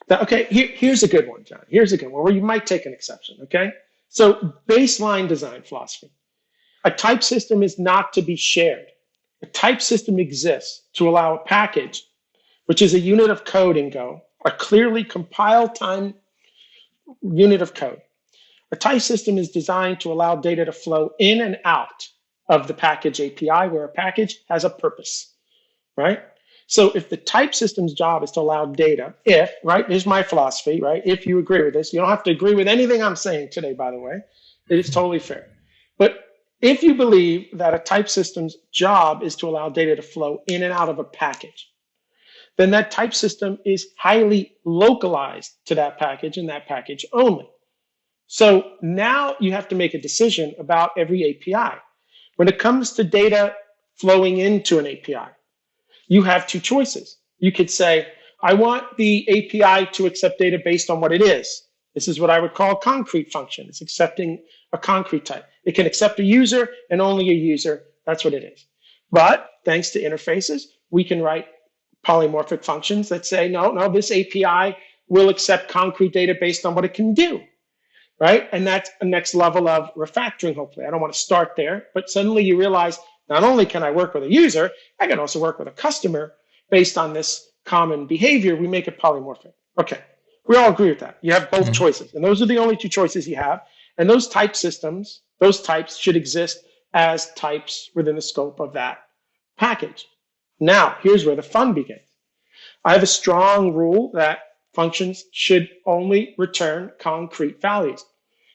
Okay, here's a good one, John. Here's a good one where you might take an exception, okay? So baseline design philosophy. A type system is not to be shared. A type system exists to allow a package, which is a unit of code in Go, a clearly compiled time unit of code. A type system is designed to allow data to flow in and out of the package API where a package has a purpose, right? So if the type system's job is to allow data, right, here's my philosophy, right? If you agree with this, you don't have to agree with anything I'm saying today, by the way. It is totally fair. But if you believe that a type system's job is to allow data to flow in and out of a package, then that type system is highly localized to that package and that package only. So now you have to make a decision about every API. When it comes to data flowing into an API, you have two choices. You could say, I want the API to accept data based on what it is. This is what I would call a concrete function. It's accepting a concrete type. It can accept a user and only a user. That's what it is. But thanks to interfaces, we can write polymorphic functions that say, no, this API will accept concrete data based on what it can do, right? And that's a next level of refactoring, hopefully. I don't want to start there, but suddenly you realize not only can I work with a user, I can also work with a customer based on this common behavior. We make it polymorphic. Okay, we all agree with that. You have both choices, and those are the only two choices you have. And those type systems, those types should exist as types within the scope of that package. Now, here's where the fun begins. I have a strong rule that functions should only return concrete values.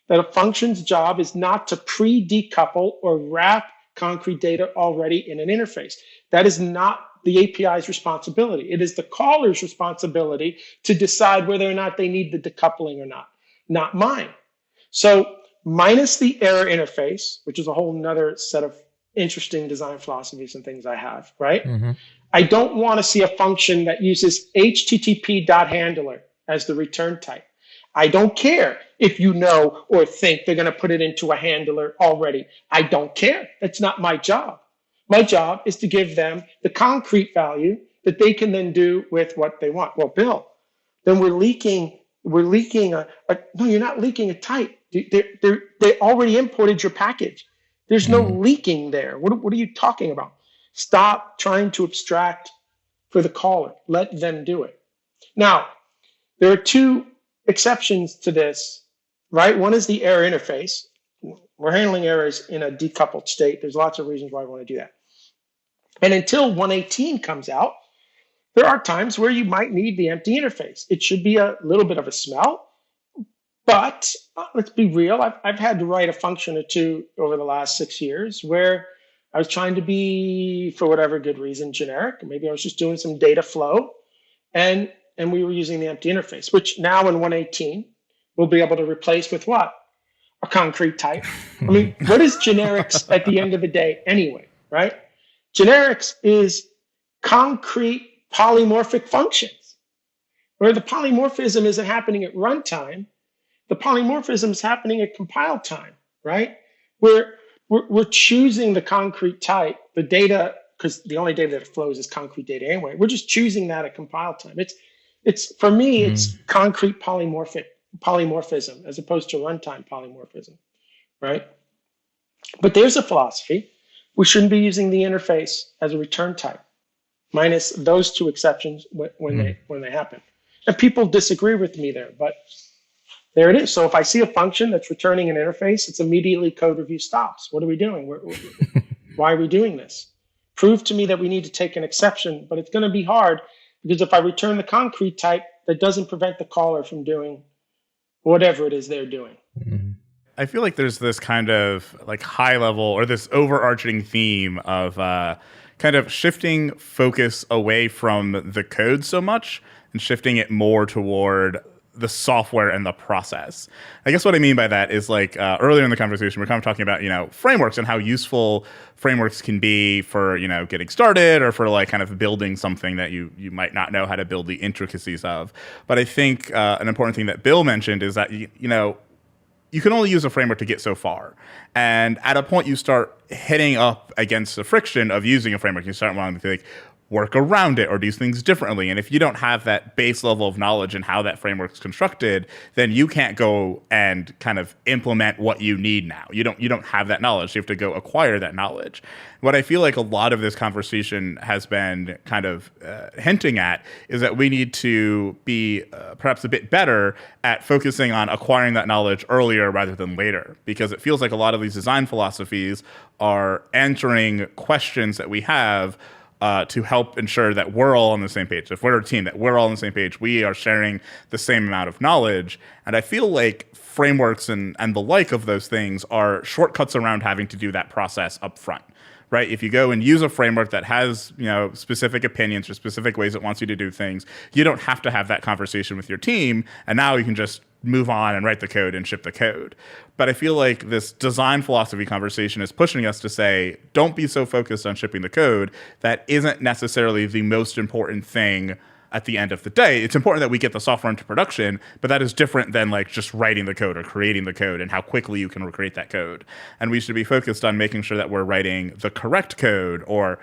That a function's job is not to pre-decouple or wrap concrete data already in an interface. That is not the API's responsibility. It is the caller's responsibility to decide whether or not they need the decoupling or not mine. So minus the error interface, which is a whole nother set of interesting design philosophies and things I have, right? Mm-hmm. I don't want to see a function that uses HTTP.handler as the return type. I don't care if you know or think they're going to put it into a handler already. I don't care. That's not my job. My job is to give them the concrete value that they can then do with what they want. Well, Bill, then we're leaking no, you're not leaking a type. They already imported your package. There's no leaking there. What are you talking about? Stop trying to abstract for the caller. Let them do it. Now, there are two exceptions to this, right? One is the error interface. We're handling errors in a decoupled state. There's lots of reasons why I want to do that. And until 118 comes out, there are times where you might need the empty interface. It should be a little bit of a smell, but let's be real. I've had to write a function or two over the last 6 years where I was trying to be, for whatever good reason, generic. Maybe I was just doing some data flow, and we were using the empty interface, which now in 118, we'll be able to replace with what? A concrete type. I mean, what is generics at the end of the day anyway, right? Generics is concrete polymorphic functions. Where the polymorphism isn't happening at runtime, the polymorphism is happening at compile time, right? We're choosing the concrete type, the data, because the only data that flows is concrete data anyway. We're just choosing that at compile time. It's for me, it's concrete polymorphism as opposed to runtime polymorphism, right? But there's a philosophy. We shouldn't be using the interface as a return type, minus those two exceptions when they happen. And people disagree with me there, but there it is. So if I see a function that's returning an interface, it's immediately code review stops. What are we doing? Why are we doing this? Prove to me that we need to take an exception, but it's going to be hard because if I return the concrete type, that doesn't prevent the caller from doing whatever it is they're doing. I feel like there's this kind of like high level or this overarching theme of kind of shifting focus away from the code so much and shifting it more toward the software and the process. I guess what I mean by that is like earlier in the conversation, we're kind of talking about, frameworks and how useful frameworks can be for, getting started or for like kind of building something that you might not know how to build the intricacies of. But I think an important thing that Bill mentioned is that, you can only use a framework to get so far. And at a point you start hitting up against the friction of using a framework. You start wanting to work around it or do things differently. And if you don't have that base level of knowledge in how that framework's constructed, then you can't go and kind of implement what you need now. You don't have that knowledge. You have to go acquire that knowledge. What I feel like a lot of this conversation has been kind of hinting at is that we need to be perhaps a bit better at focusing on acquiring that knowledge earlier rather than later, because it feels like a lot of these design philosophies are answering questions that we have to help ensure that we're all on the same page. If we're a team, that we're all on the same page, we are sharing the same amount of knowledge. And I feel like frameworks and the like of those things are shortcuts around having to do that process up front, right? If you go and use a framework that has, specific opinions or specific ways it wants you to do things, you don't have to have that conversation with your team. And now you can just move on and write the code and ship the code. But I feel like this design philosophy conversation is pushing us to say, don't be so focused on shipping the code. That isn't necessarily the most important thing at the end of the day. It's important that we get the software into production, but that is different than like just writing the code or creating the code and how quickly you can recreate that code. And we should be focused on making sure that we're writing the correct code, or,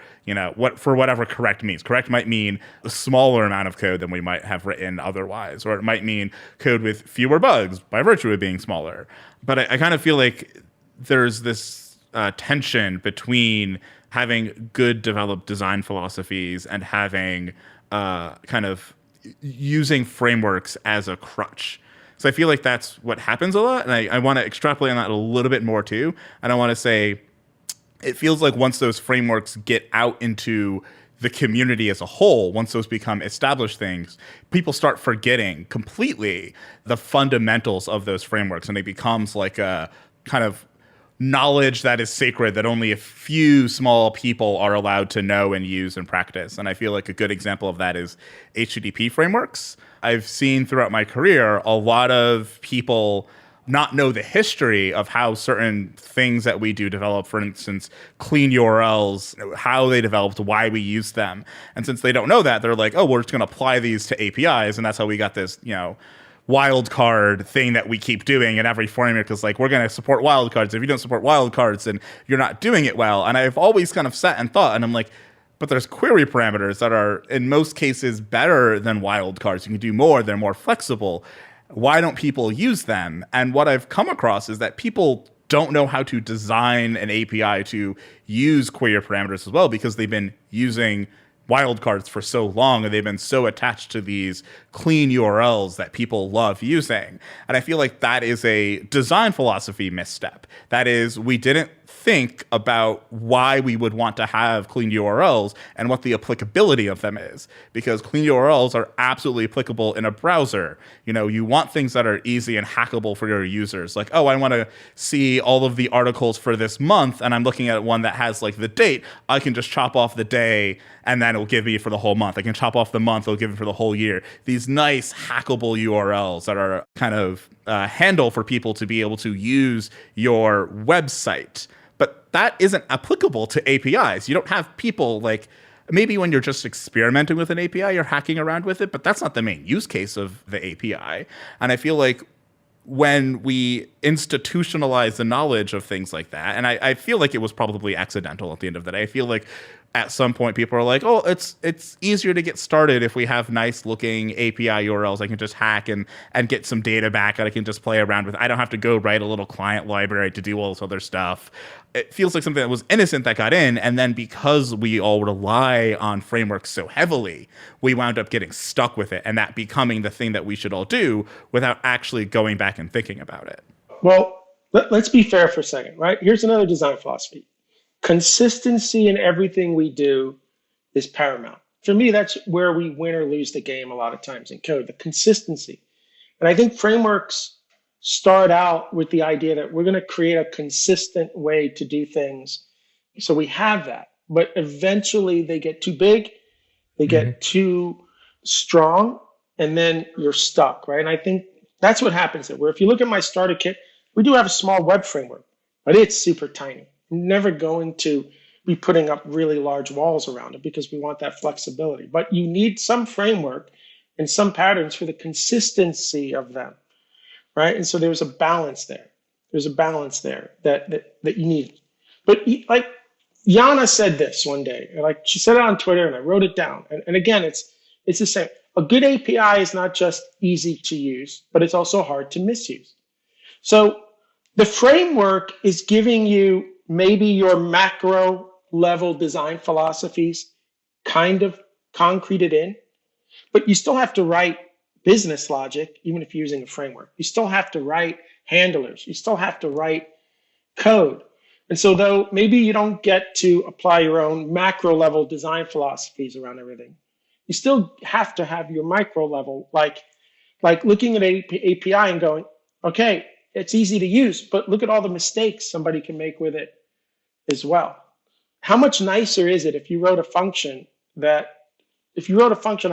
for whatever correct means. Correct might mean a smaller amount of code than we might have written otherwise, or it might mean code with fewer bugs by virtue of being smaller. But I kind of feel like there's this tension between having good developed design philosophies and having kind of using frameworks as a crutch. So I feel like that's what happens a lot. And I want to extrapolate on that a little bit more too. And I want to say, it feels like once those frameworks get out into the community as a whole, once those become established things, people start forgetting completely the fundamentals of those frameworks. And it becomes like a kind of knowledge that is sacred that only a few small people are allowed to know and use and practice. And I feel like a good example of that is HTTP frameworks. I've seen throughout my career a lot of people not know the history of how certain things that we do develop, for instance, clean URLs, how they developed, why we use them. And since they don't know that, they're like, oh, we're just going to apply these to APIs. And that's how we got this, wildcard thing that we keep doing in every framework, is like, we're going to support wildcards. If you don't support wildcards, then you're not doing it well. And I've always kind of sat and thought, and I'm like, but there's query parameters that are in most cases better than wildcards. You can do more, they're more flexible. Why don't people use them? And what I've come across is that people don't know how to design an API to use query parameters as well, because they've been using wildcards for so long and they've been so attached to these clean URLs that people love using. And I feel like that is a design philosophy misstep. That is, we didn't think about why we would want to have clean URLs and what the applicability of them is, because clean URLs are absolutely applicable in a browser. You want things that are easy and hackable for your users. Like, oh, I want to see all of the articles for this month and I'm looking at one that has like the date. I can just chop off the day and then it'll give me for the whole month. I can chop off the month, it'll give me for the whole year. These nice hackable URLs that are kind of handle for people to be able to use your website. But that isn't applicable to APIs. You don't have people like maybe when you're just experimenting with an API, you're hacking around with it, but that's not the main use case of the API. And I feel like when we institutionalize the knowledge of things like that, and I feel like it was probably accidental at the end of the day. I feel like at some point people are like, oh, it's easier to get started if we have nice looking API URLs I can just hack and get some data back that I can just play around with. I don't have to go write a little client library to do all this other stuff. It feels like something that was innocent that got in, and then because we all rely on frameworks so heavily, we wound up getting stuck with it and that becoming the thing that we should all do without actually going back and thinking about it. Well, let's be fair for a second, right? Here's another design philosophy. Consistency in everything we do is paramount. For me, that's where we win or lose the game a lot of times in code, the consistency. And I think frameworks start out with the idea that we're going to create a consistent way to do things. So we have that, but eventually they get too big, they get too strong, and then you're stuck, right? And I think that's what happens there, where if you look at my starter kit, we do have a small web framework, but it's super tiny. I'm never going to be putting up really large walls around it because we want that flexibility. But you need some framework and some patterns for the consistency of them, right? And so there's a balance there. There's a balance there that you need. But like Yana said this one day, like she said it on Twitter and I wrote it down. And again, it's the same. A good API is not just easy to use, but it's also hard to misuse. So the framework is giving you maybe your macro level design philosophies kind of concreted in, but you still have to write business logic, even if you're using a framework. You still have to write handlers. You still have to write code. And so though maybe you don't get to apply your own macro level design philosophies around everything, you still have to have your micro level, like looking at API and going, okay, it's easy to use, but look at all the mistakes somebody can make with it as well. How much nicer is it if you wrote a function I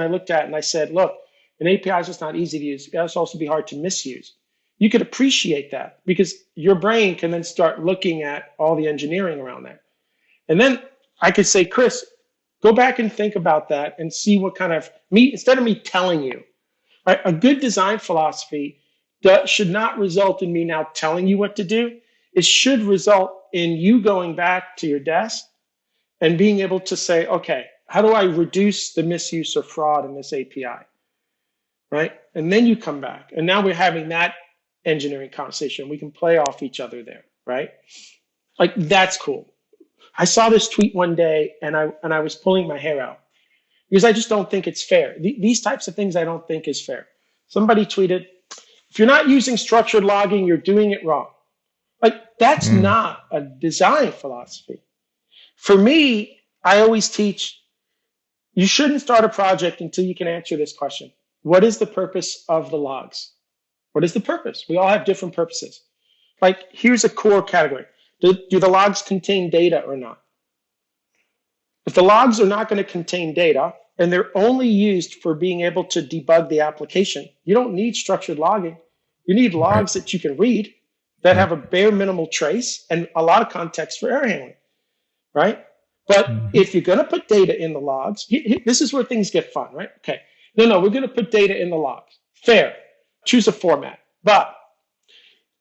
looked at and I said, look, an API is just not easy to use. It has also be hard to misuse. You could appreciate that because your brain can then start looking at all the engineering around that. And then I could say, Kris, go back and think about that and see what kind of instead of me telling you, right, a good design philosophy should not result in me now telling you what to do. It should result in you going back to your desk and being able to say, okay, how do I reduce the misuse or fraud in this API, right? And then you come back. And now we're having that engineering conversation. We can play off each other there, right? Like, that's cool. I saw this tweet one day and I was pulling my hair out because I just don't think it's fair. These types of things I don't think is fair. Somebody tweeted, if you're not using structured logging, you're doing it wrong. Like, that's not a design philosophy. For me, I always teach, you shouldn't start a project until you can answer this question. What is the purpose of the logs? What is the purpose? We all have different purposes. Like, here's a core category. Do the logs contain data or not? If the logs are not going to contain data, and they're only used for being able to debug the application, you don't need structured logging. You need logs that you can read that have a bare minimal trace and a lot of context for error handling, right? But if you're going to put data in the logs, this is where things get fun, right? Okay. No, we're going to put data in the logs. Fair. Choose a format. But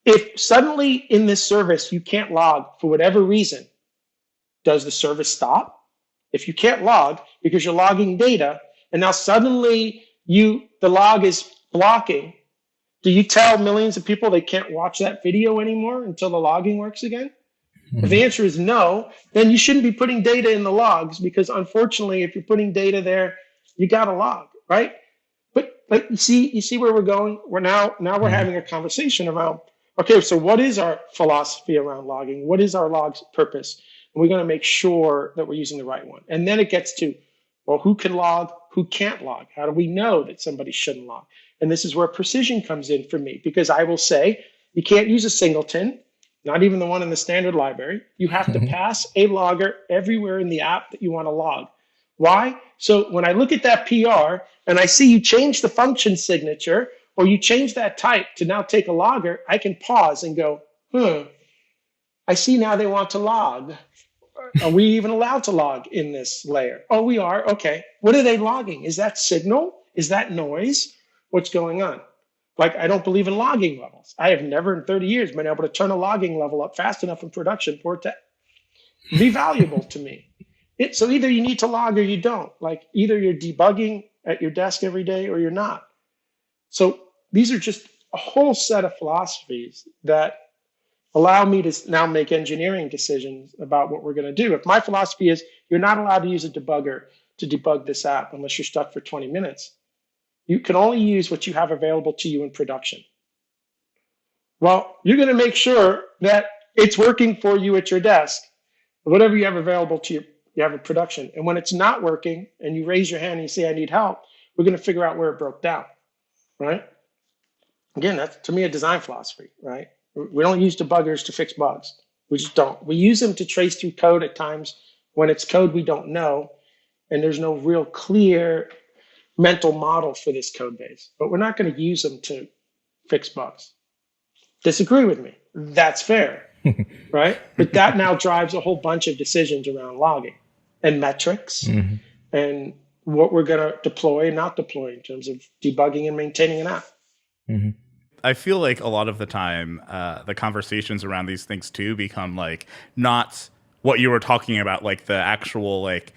if suddenly in this service you can't log for whatever reason, does the service stop? If you can't log because you're logging data and now suddenly the log is blocking, do you tell millions of people they can't watch that video anymore until the logging works again? If the answer is no, then you shouldn't be putting data in the logs because unfortunately, if you're putting data there, you got to log, right? But you see where we're going? We're having a conversation around, okay, so what is our philosophy around logging? What is our log's purpose? And we're going to make sure that we're using the right one. And then it gets to, well, who can log? Who can't log? How do we know that somebody shouldn't log? And this is where precision comes in for me, because I will say you can't use a singleton, not even the one in the standard library. You have to pass a logger everywhere in the app that you want to log. Why? So when I look at that PR and I see you change the function signature or you change that type to now take a logger, I can pause and go, I see now they want to log. Are we even allowed to log in this layer? Oh, we are. Okay. What are they logging? Is that signal? Is that noise? What's going on? Like, I don't believe in logging levels. I have never in 30 years been able to turn a logging level up fast enough in production for it to be valuable to me. So either you need to log or you don't. Like, either you're debugging at your desk every day or you're not. So these are just a whole set of philosophies that allow me to now make engineering decisions about what we're going to do. If my philosophy is you're not allowed to use a debugger to debug this app unless you're stuck for 20 minutes, you can only use what you have available to you in production. Well, you're going to make sure that it's working for you at your desk, whatever you have available to you have in production. And when it's not working and you raise your hand and you say, I need help, we're going to figure out where it broke down, right? Again, that's, to me, a design philosophy, right? We don't use debuggers to fix bugs. We just don't. We use them to trace through code at times when it's code we don't know, and there's no real clear mental model for this code base. But we're not going to use them to fix bugs. Disagree with me. That's fair, right? But that now drives a whole bunch of decisions around logging and metrics and what we're going to deploy and not deploy in terms of debugging and maintaining an app. I feel like a lot of the time, the conversations around these things too become like not what you were talking about, like the actual like,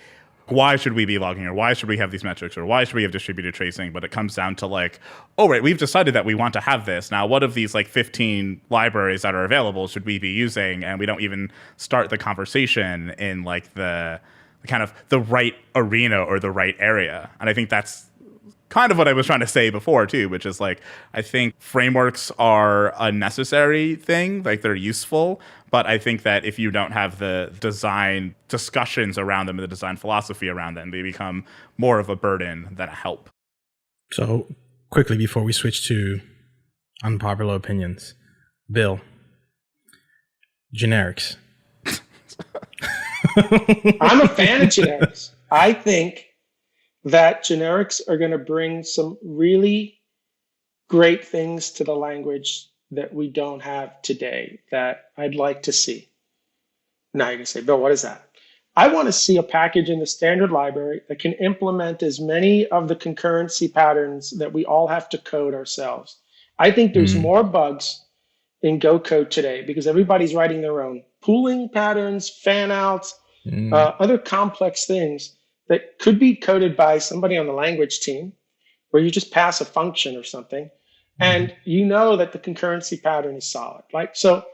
why should we be logging, or why should we have these metrics, or why should we have distributed tracing? But it comes down to like, oh, right, we've decided that we want to have this. Now, what of these like 15 libraries that are available should we be using? And we don't even start the conversation in like the kind of the right arena or the right area. And I think that's kind of what I was trying to say before too, which is like, I think frameworks are a necessary thing, like they're useful, but I think that if you don't have the design discussions around them and the design philosophy around them, they become more of a burden than a help. So quickly before we switch to unpopular opinions, Bill, generics. I'm a fan of generics. I think that generics are going to bring some really great things to the language that we don't have today that I'd like to see. Now you're going to say, Bill, what is that? I want to see a package in the standard library that can implement as many of the concurrency patterns that we all have to code ourselves. I think there's more bugs in Go code today because everybody's writing their own pooling patterns, fan outs, other complex things that could be coded by somebody on the language team, where you just pass a function or something, and you know that the concurrency pattern is solid. Like, so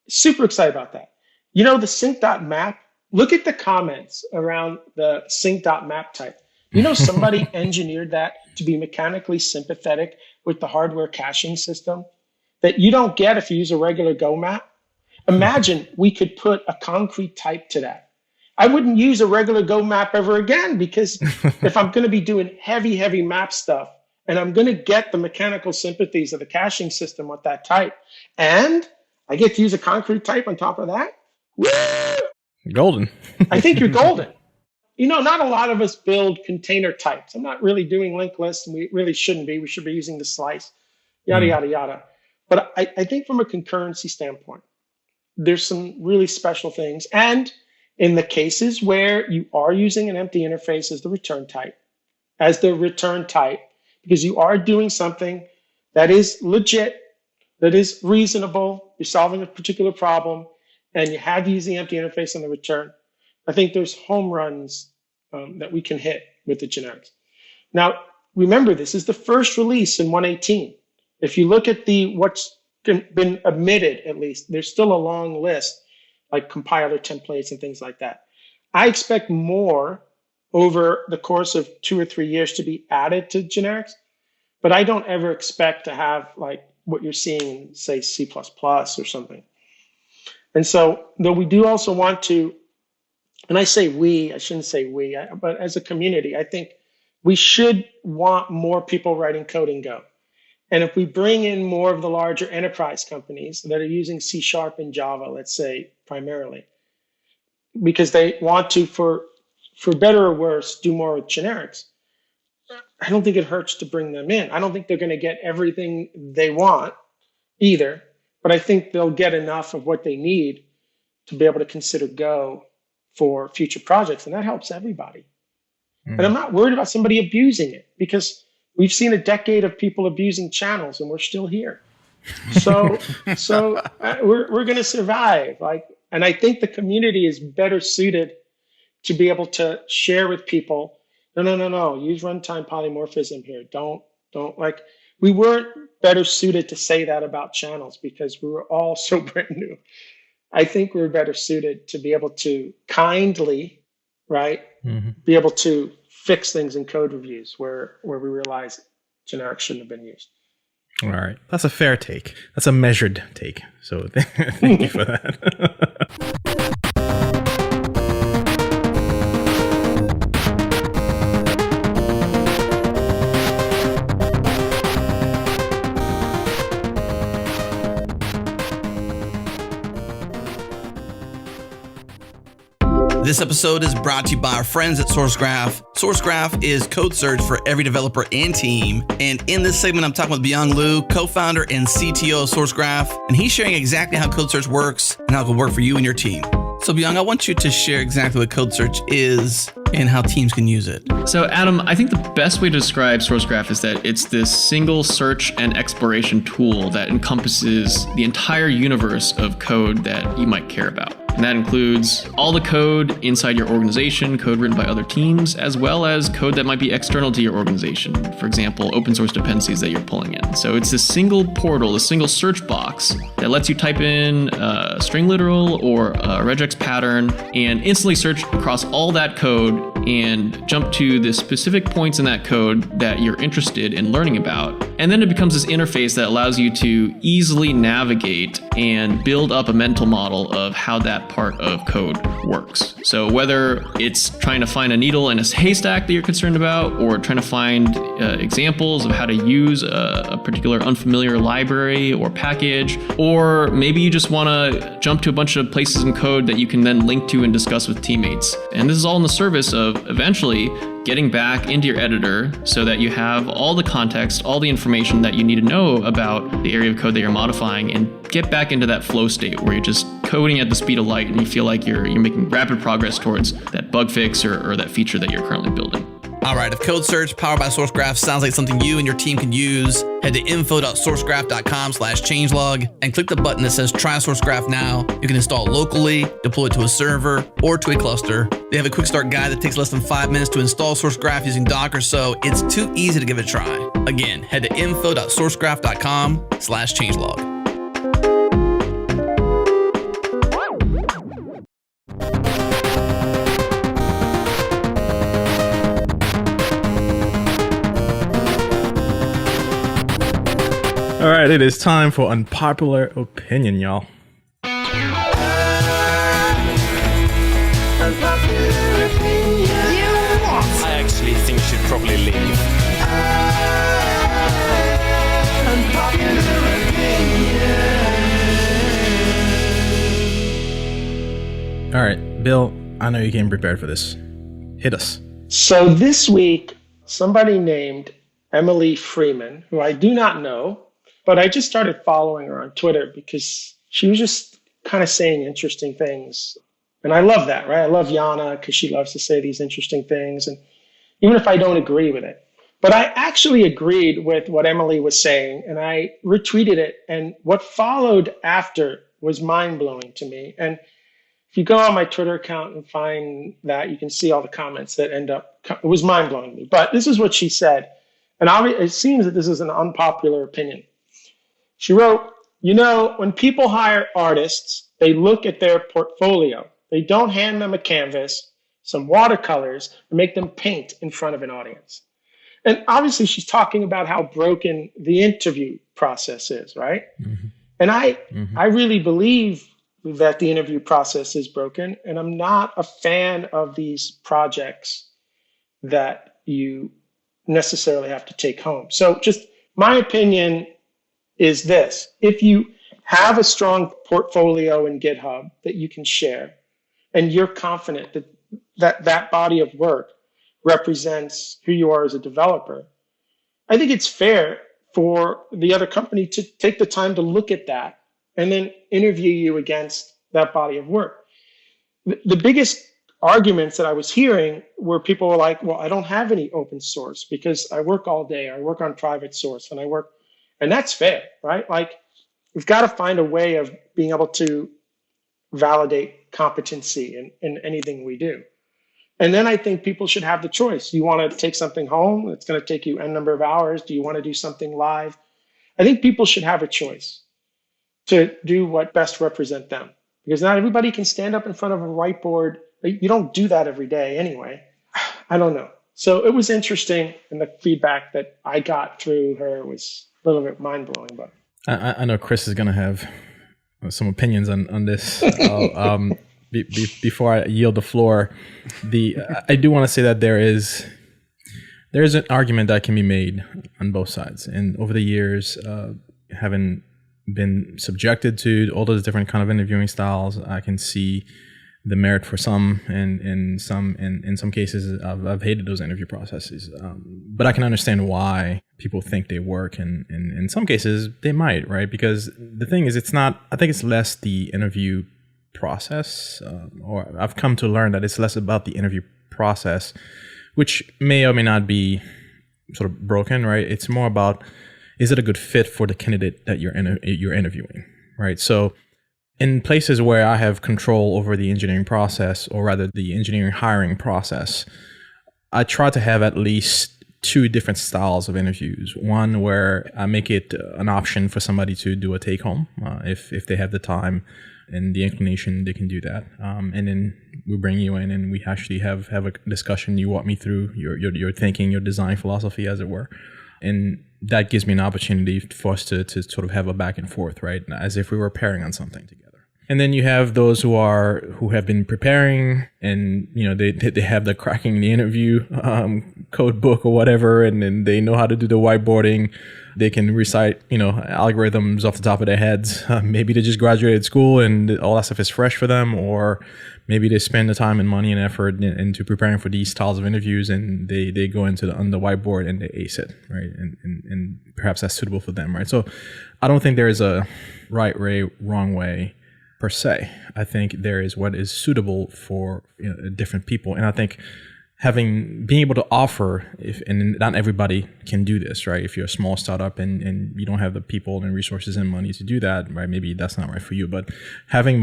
super excited about that. You know, the sync.map, look at the comments around the sync.map type. You know, somebody engineered that to be mechanically sympathetic with the hardware caching system that you don't get if you use a regular Go map. Imagine we could put a concrete type to that. I wouldn't use a regular Go map ever again, because if I'm going to be doing heavy map stuff and I'm going to get the mechanical sympathies of the caching system with that type, and I get to use a concrete type on top of that, woo! Golden. I think you're golden. You know, not a lot of us build container types. I'm not really doing linked lists, and we really shouldn't be. We should be using the slice, yada, yada, yada. But I think from a concurrency standpoint, there's some really special things. And in the cases where you are using an empty interface as the return type, because you are doing something that is legit, that is reasonable, you're solving a particular problem, and you have to use the empty interface on the return, I think there's home runs that we can hit with the generics. Now, remember, this is the first release in 1.18. If you look at what's been admitted, at least, there's still a long list, like compiler templates and things like that. I expect more over the course of 2 or 3 years to be added to generics, but I don't ever expect to have like what you're seeing in, say, C++ or something. And so, though we do also want to, and I say we, I shouldn't say we, but as a community, I think we should want more people writing code in Go. And if we bring in more of the larger enterprise companies that are using C# and Java, let's say, primarily, because they want to, for better or worse, do more with generics, I don't think it hurts to bring them in. I don't think they're going to get everything they want either, but I think they'll get enough of what they need to be able to consider Go for future projects, and that helps everybody. And I'm not worried about somebody abusing it, because we've seen a decade of people abusing channels and we're still here. So we're going to survive. And I think the community is better suited to be able to share with people. No. Use runtime polymorphism here. Don't we weren't better suited to say that about channels because we were all so brand new. I think we're better suited to be able to kindly, right, be able to fix things in code reviews where we realize generics shouldn't have been used. All right. That's a fair take. That's a measured take. So thank you for that. This episode is brought to you by our friends at SourceGraph. SourceGraph is code search for every developer and team. And in this segment, I'm talking with Byung Liu, co-founder and CTO of SourceGraph. And he's sharing exactly how code search works and how it can work for you and your team. So Byung, I want you to share exactly what code search is and how teams can use it. So Adam, I think the best way to describe SourceGraph is that it's this single search and exploration tool that encompasses the entire universe of code that you might care about. And that includes all the code inside your organization, code written by other teams, as well as code that might be external to your organization. For example, open source dependencies that you're pulling in. So it's a single portal, a single search box that lets you type in a string literal or a regex pattern and instantly search across all that code and jump to the specific points in that code that you're interested in learning about. And then it becomes this interface that allows you to easily navigate and build up a mental model of how that part of code works. So whether it's trying to find a needle in a haystack that you're concerned about, or trying to find examples of how to use a particular unfamiliar library or package, or maybe you just want to jump to a bunch of places in code that you can then link to and discuss with teammates. And this is all in the service of eventually getting back into your editor so that you have all the context, all the information that you need to know about the area of code that you're modifying, and get back into that flow state where you're just coding at the speed of light and you feel like you're making rapid progress towards that bug fix or that feature that you're currently building. All right, if code search powered by SourceGraph sounds like something you and your team can use, head to info.sourcegraph.com/changelog and click the button that says try SourceGraph now. You can install locally, deploy it to a server or to a cluster. They have a quick start guide that takes less than 5 minutes to install SourceGraph using Docker, so it's too easy to give it a try. Again, head to info.sourcegraph.com/changelog. All right, it is time for unpopular opinion, y'all. I actually think you should probably leave. All right, Bill, I know you came prepared for this. Hit us. So this week, somebody named Emily Freeman, who I do not know, but I just started following her on Twitter because she was just kind of saying interesting things. And I love that, right? I love Yana because she loves to say these interesting things. And even if I don't agree with it. But I actually agreed with what Emily was saying and I retweeted it. And what followed after was mind-blowing to me. And if you go on my Twitter account and find that, you can see all the comments that end up, it was mind-blowing to me. But this is what she said. And it seems that this is an unpopular opinion. She wrote, when people hire artists, they look at their portfolio. They don't hand them a canvas, some watercolors, and make them paint in front of an audience. And obviously, she's talking about how broken the interview process is, right? Mm-hmm. And I really believe that the interview process is broken, and I'm not a fan of these projects that you necessarily have to take home. So just my opinion is this: if you have a strong portfolio in GitHub that you can share, and you're confident that body of work represents who you are as a developer, I think it's fair for the other company to take the time to look at that and then interview you against that body of work. The biggest arguments that I was hearing where people were like, well, I don't have any open source because I work all day. I work on private source and that's fair, right? Like, we've got to find a way of being able to validate competency in anything we do. And then I think people should have the choice. You want to take something home? It's going to take you N number of hours. Do you want to do something live? I think people should have a choice to do what best represent them, because not everybody can stand up in front of a whiteboard. You don't do that every day anyway. I don't know. So it was interesting, and the feedback that I got through her was a little bit mind-blowing. But I know Kris is going to have some opinions on this. Before I yield the floor, I do want to say that there is an argument that can be made on both sides. And over the years, having been subjected to all those different kind of interviewing styles, I can see the merit for some, and in some cases, I've hated those interview processes. But I can understand why people think they work, and in some cases they might, right? Because the thing is, I think it's less the interview process, or I've come to learn that it's less about the interview process, which may or may not be sort of broken, right? It's more about, is it a good fit for the candidate that you're interviewing, right? So in places where I have control over the engineering process, or rather the engineering hiring process, I try to have at least two different styles of interviews. One where I make it an option for somebody to do a take home, if they have the time and the inclination, they can do that. And then we bring you in and we actually have a discussion. You walk me through your thinking, your design philosophy, as it were. And that gives me an opportunity for us to sort of have a back and forth, right? As if we were pairing on something together. And then you have those who have been preparing, and they have the cracking the interview code book or whatever, and then they know how to do the whiteboarding. They can recite algorithms off the top of their heads. Maybe they just graduated school and all that stuff is fresh for them, or maybe they spend the time and money and effort into preparing for these styles of interviews, and they go on the whiteboard and they ace it, right? And perhaps that's suitable for them, right? So I don't think there is a right way, wrong way per se. I think there is what is suitable for different people, and I think being able to offer, and not everybody can do this, right? If you're a small startup and you don't have the people and resources and money to do that, right? Maybe that's not right for you, but having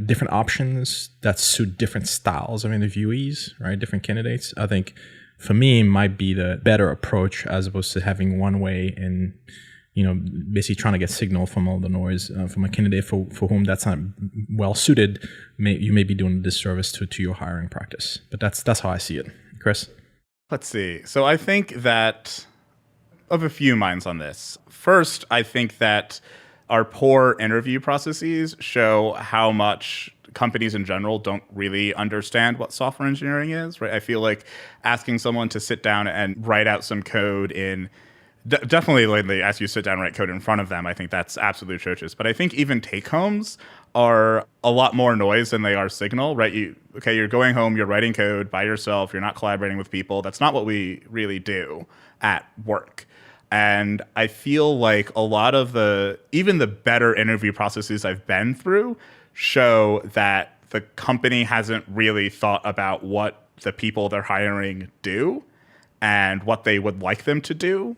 different options that suit different styles of interviewees, right? Different candidates, I think for me might be the better approach, as opposed to having one way and basically trying to get signal from all the noise from a candidate for whom that's not well suited. You may be doing a disservice to your hiring practice. But that's how I see it. Kris? Let's see. So I think that of a few minds on this. First, I think that our poor interview processes show how much companies in general don't really understand what software engineering is, right? I feel like asking someone to sit down and write out some code in definitely, when they ask you to sit down and write code in front of them, I think that's absolutely atrocious. But I think even take-homes are a lot more noise than they are signal, right? You're going home, you're writing code by yourself, you're not collaborating with people. That's not what we really do at work. And I feel like a lot of even the better interview processes I've been through show that the company hasn't really thought about what the people they're hiring do and what they would like them to do.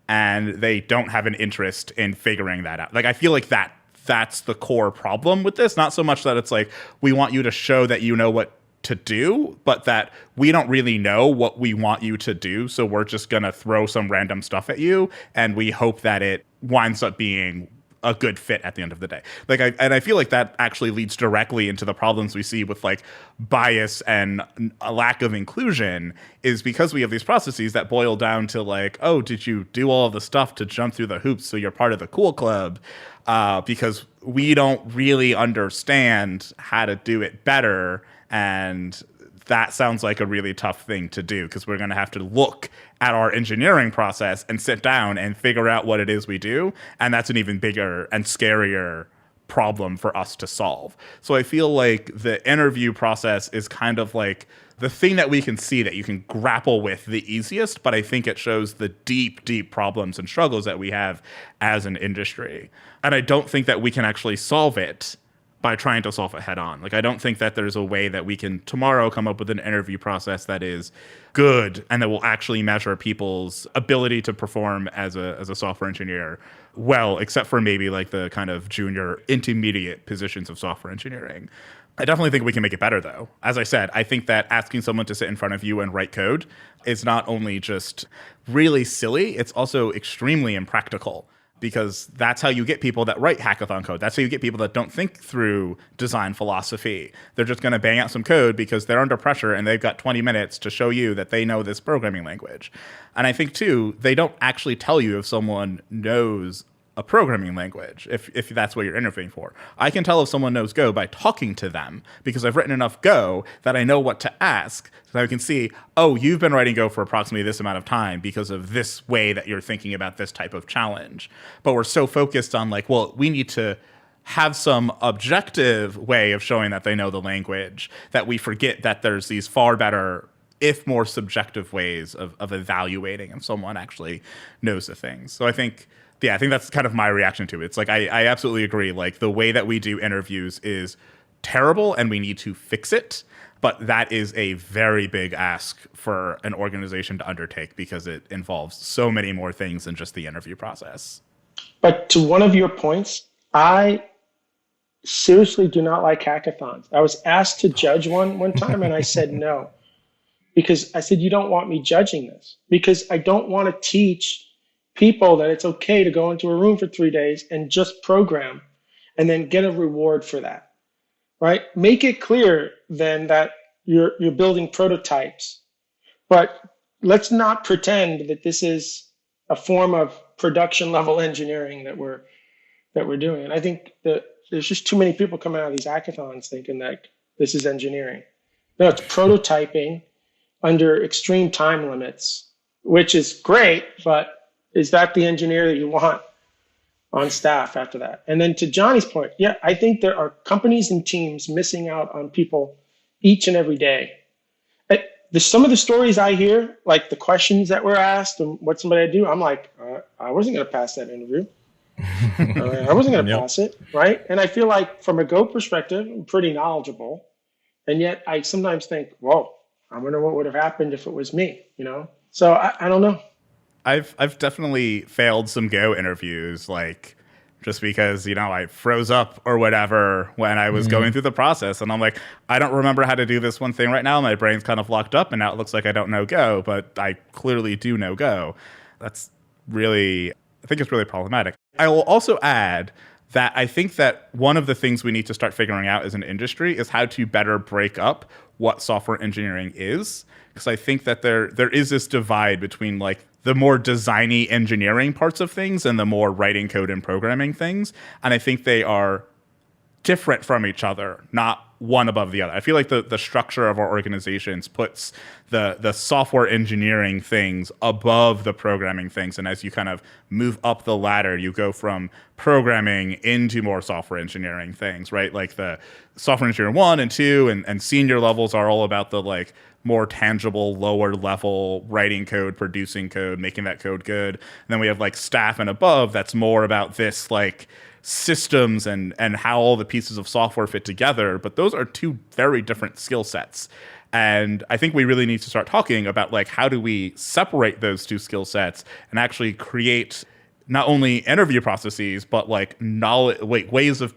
And they don't have an interest in figuring that out. Like, I feel like that's the core problem with this. Not so much that it's like, we want you to show that you know what to do, but that we don't really know what we want you to do. So we're just going to throw some random stuff at you. And we hope that it winds up being a good fit at the end of the day. I feel like that actually leads directly into the problems we see with like bias and a lack of inclusion, is because we have these processes that boil down to like, oh, did you do all of the stuff to jump through the hoops so you're part of the cool club? Because we don't really understand how to do it better. And that sounds like a really tough thing to do, because we're going to have to look at our engineering process and sit down and figure out what it is we do. And that's an even bigger and scarier problem for us to solve. So I feel like the interview process is kind of like the thing that we can see that you can grapple with the easiest, but I think it shows the deep, deep problems and struggles that we have as an industry. And I don't think that we can actually solve it by trying to solve it head on. Like, I don't think that there's a way that we can tomorrow come up with an interview process that is good and that will actually measure people's ability to perform as a software engineer well, except for maybe like the kind of junior intermediate positions of software engineering. I definitely think we can make it better, though. As I said, I think that asking someone to sit in front of you and write code is not only just really silly, it's also extremely impractical, because that's how you get people that write hackathon code. That's how you get people that don't think through design philosophy. They're just going to bang out some code because they're under pressure and they've got 20 minutes to show you that they know this programming language. And I think, too, they don't actually tell you if someone knows a programming language, if that's what you're interviewing for. I can tell if someone knows Go by talking to them, because I've written enough Go that I know what to ask, so I can see, oh, you've been writing Go for approximately this amount of time because of this way that you're thinking about this type of challenge. But we're so focused on like, well, we need to have some objective way of showing that they know the language, that we forget that there's these far better, if more subjective ways of evaluating if someone actually knows the things. So I think that's kind of my reaction to it. It's like, I absolutely agree. Like, the way that we do interviews is terrible and we need to fix it. But that is a very big ask for an organization to undertake, because it involves so many more things than just the interview process. But to one of your points, I seriously do not like hackathons. I was asked to judge one time and I said no, because I said, you don't want me judging this, because I don't want to teach people that it's okay to go into a room for 3 days and just program and then get a reward for that, right? Make it clear then that you're building prototypes, but let's not pretend that this is a form of production level engineering that we're doing. And I think that there's just too many people coming out of these hackathons thinking that this is engineering. No, it's prototyping under extreme time limits, which is great, but is that the engineer that you want on staff after that? And then to Johnny's point, yeah, I think there are companies and teams missing out on people each and every day. Some of the stories I hear, like the questions that were asked and what somebody do, I'm like, I wasn't going to pass that interview. I wasn't going to pass it, right? And I feel like from a Go perspective, I'm pretty knowledgeable. And yet I sometimes think, whoa, I wonder what would have happened if it was me, you know? So I don't know. I've definitely failed some Go interviews, like, just because, you know, I froze up or whatever when I was going through the process. And I'm like, I don't remember how to do this one thing right now. My brain's kind of locked up and now it looks like I don't know Go, but I clearly do know Go. That's really, I think it's really problematic. I will also add that I think that one of the things we need to start figuring out as an industry is how to better break up what software engineering is. Because I think that there is this divide between like the more designy engineering parts of things and the more writing code and programming things. And I think they are different from each other, not one above the other. I feel like the structure of our organizations puts the software engineering things above the programming things. And as you kind of move up the ladder, you go from programming into more software engineering things, right? Like the software engineer 1 and 2 and senior levels are all about the like more tangible, lower level writing code, producing code, making that code good. And then we have like staff and above that's more about this like systems and how all the pieces of software fit together. But those are two very different skill sets. And I think we really need to start talking about like, how do we separate those two skill sets and actually create not only interview processes, but like ways for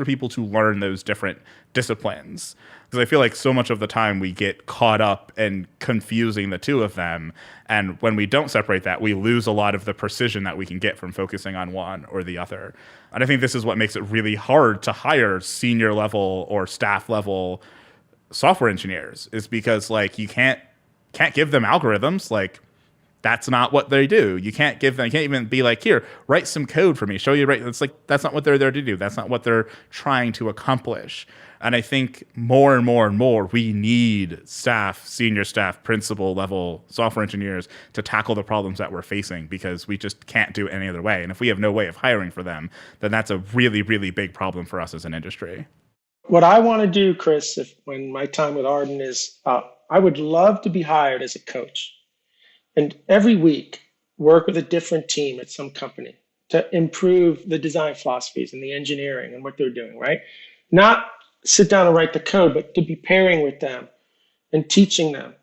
people to learn those different disciplines. Because I feel like so much of the time we get caught up in confusing the two of them. And when we don't separate that, we lose a lot of the precision that we can get from focusing on one or the other. And I think this is what makes it really hard to hire senior level or staff level software engineers, is because like you can't give them algorithms. Like, that's not what they do. You can't even be like, here, write some code for me, show you right. It's like, that's not what they're there to do. That's not what they're trying to accomplish. And I think more and more and more, we need staff, senior staff, principal level software engineers to tackle the problems that we're facing, because we just can't do it any other way. And if we have no way of hiring for them, then that's a really, really big problem for us as an industry. What I want to do, Kris, when my time with Arden is up, I would love to be hired as a coach. And every week, work with a different team at some company to improve the design philosophies and the engineering and what they're doing, right? not sit down and write the code, but to be pairing with them and teaching them.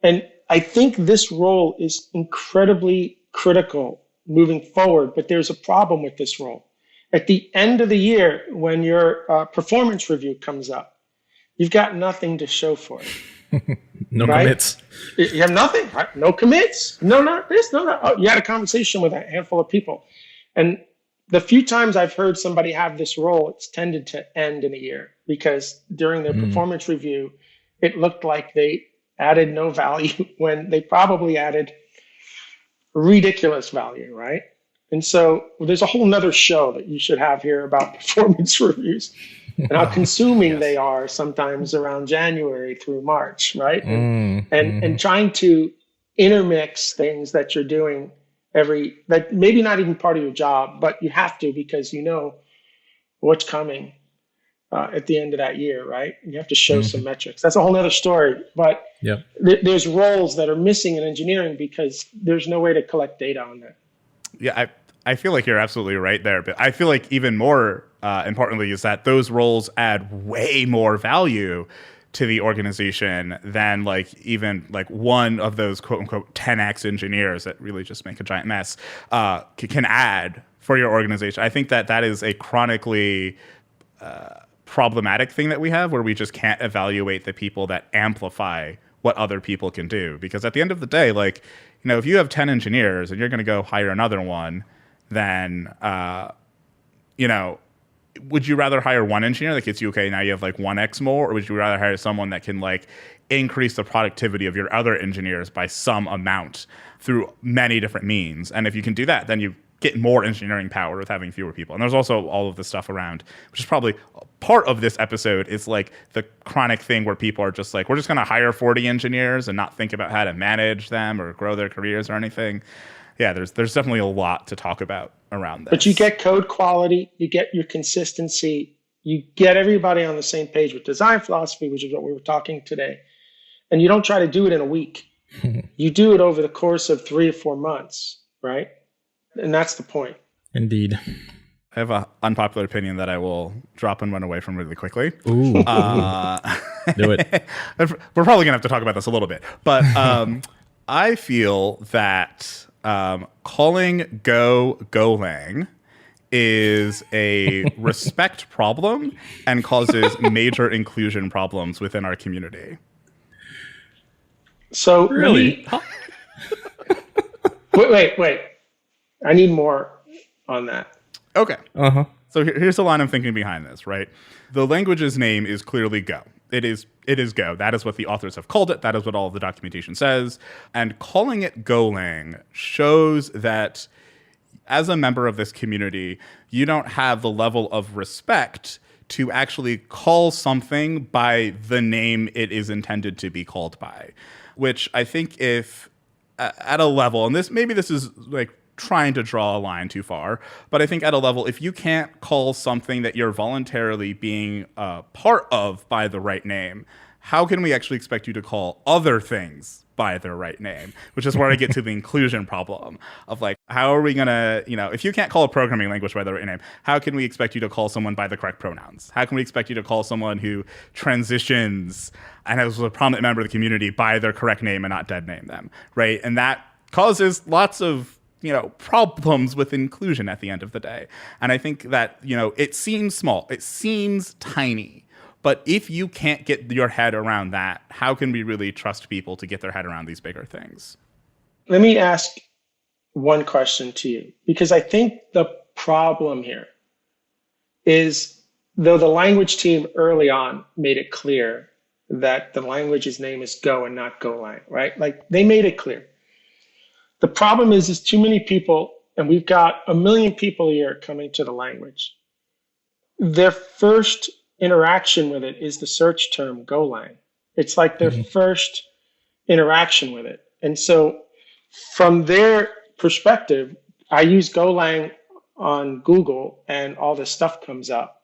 And I think this role is incredibly critical moving forward, but there's a problem with this role. At the end of the year, when your performance review comes up, you've got nothing to show for it. No right? commits. You have nothing, right? No commits. No, not this, no, that. Oh, you had a conversation with a handful of people. And the few times I've heard somebody have this role, it's tended to end in a year because during their performance review, it looked like they added no value when they probably added ridiculous value, right? And so there's a whole nother show that you should have here about performance reviews and how consuming they are sometimes around January through March, right? And trying to intermix things that you're doing that maybe not even part of your job, but you have to because you know what's coming at the end of that year, right? You have to show some metrics. That's a whole nother story. But there's roles that are missing in engineering because there's no way to collect data on that. Yeah, I feel like you're absolutely right there. But I feel like even more importantly is that those roles add way more value to the organization than like even like one of those quote unquote 10x engineers that really just make a giant mess can add for your organization. I think that is a chronically problematic thing that we have where we just can't evaluate the people that amplify what other people can do. Because at the end of the day, like, you know, if you have 10 engineers and you're going to go hire another one, then, you know, would you rather hire one engineer that gets you, okay, now you have like 1x more, or would you rather hire someone that can like increase the productivity of your other engineers by some amount through many different means? And if you can do that, then you get more engineering power with having fewer people. And there's also all of this stuff around, which is probably part of this episode, is like the chronic thing where people are just like, we're just going to hire 40 engineers and not think about how to manage them or grow their careers or anything. Yeah, there's definitely a lot to talk about around this. But you get code quality, you get your consistency, you get everybody on the same page with design philosophy, which is what we were talking today. And you don't try to do it in a week. You do it over the course of 3 or 4 months, right? And that's the point. Indeed. I have an unpopular opinion that I will drop and run away from really quickly. Ooh. Do it. We're probably going to have to talk about this a little bit. But I feel that calling Golang is a respect problem and causes major inclusion problems within our community. So really? Wait. I need more on that. Okay. Uh-huh. So here's the line I'm thinking behind this, right? The language's name is clearly Go. It is Go. That is what the authors have called it. That is what all of the documentation says. And calling it Golang shows that as a member of this community, you don't have the level of respect to actually call something by the name it is intended to be called by, which I think if at a level, and this is like trying to draw a line too far, but I think at a level, if you can't call something that you're voluntarily being part of by the right name, how can we actually expect you to call other things by their right name? Which is where I get to the inclusion problem of like, how are we going to, if you can't call a programming language by the right name, how can we expect you to call someone by the correct pronouns? How can we expect you to call someone who transitions and is a prominent member of the community by their correct name and not dead name them, right? And that causes lots of problems with inclusion at the end of the day. And I think that, it seems small, it seems tiny, but if you can't get your head around that, how can we really trust people to get their head around these bigger things? Let me ask one question to you, because I think the problem here is, though the language team early on made it clear that the language's name is Go and not Golang, right? Like they made it clear. The problem is too many people, and we've got 1 million people a year coming to the language. Their first interaction with it is the search term Golang. It's like their first interaction with it. And so from their perspective, I use Golang on Google and all this stuff comes up.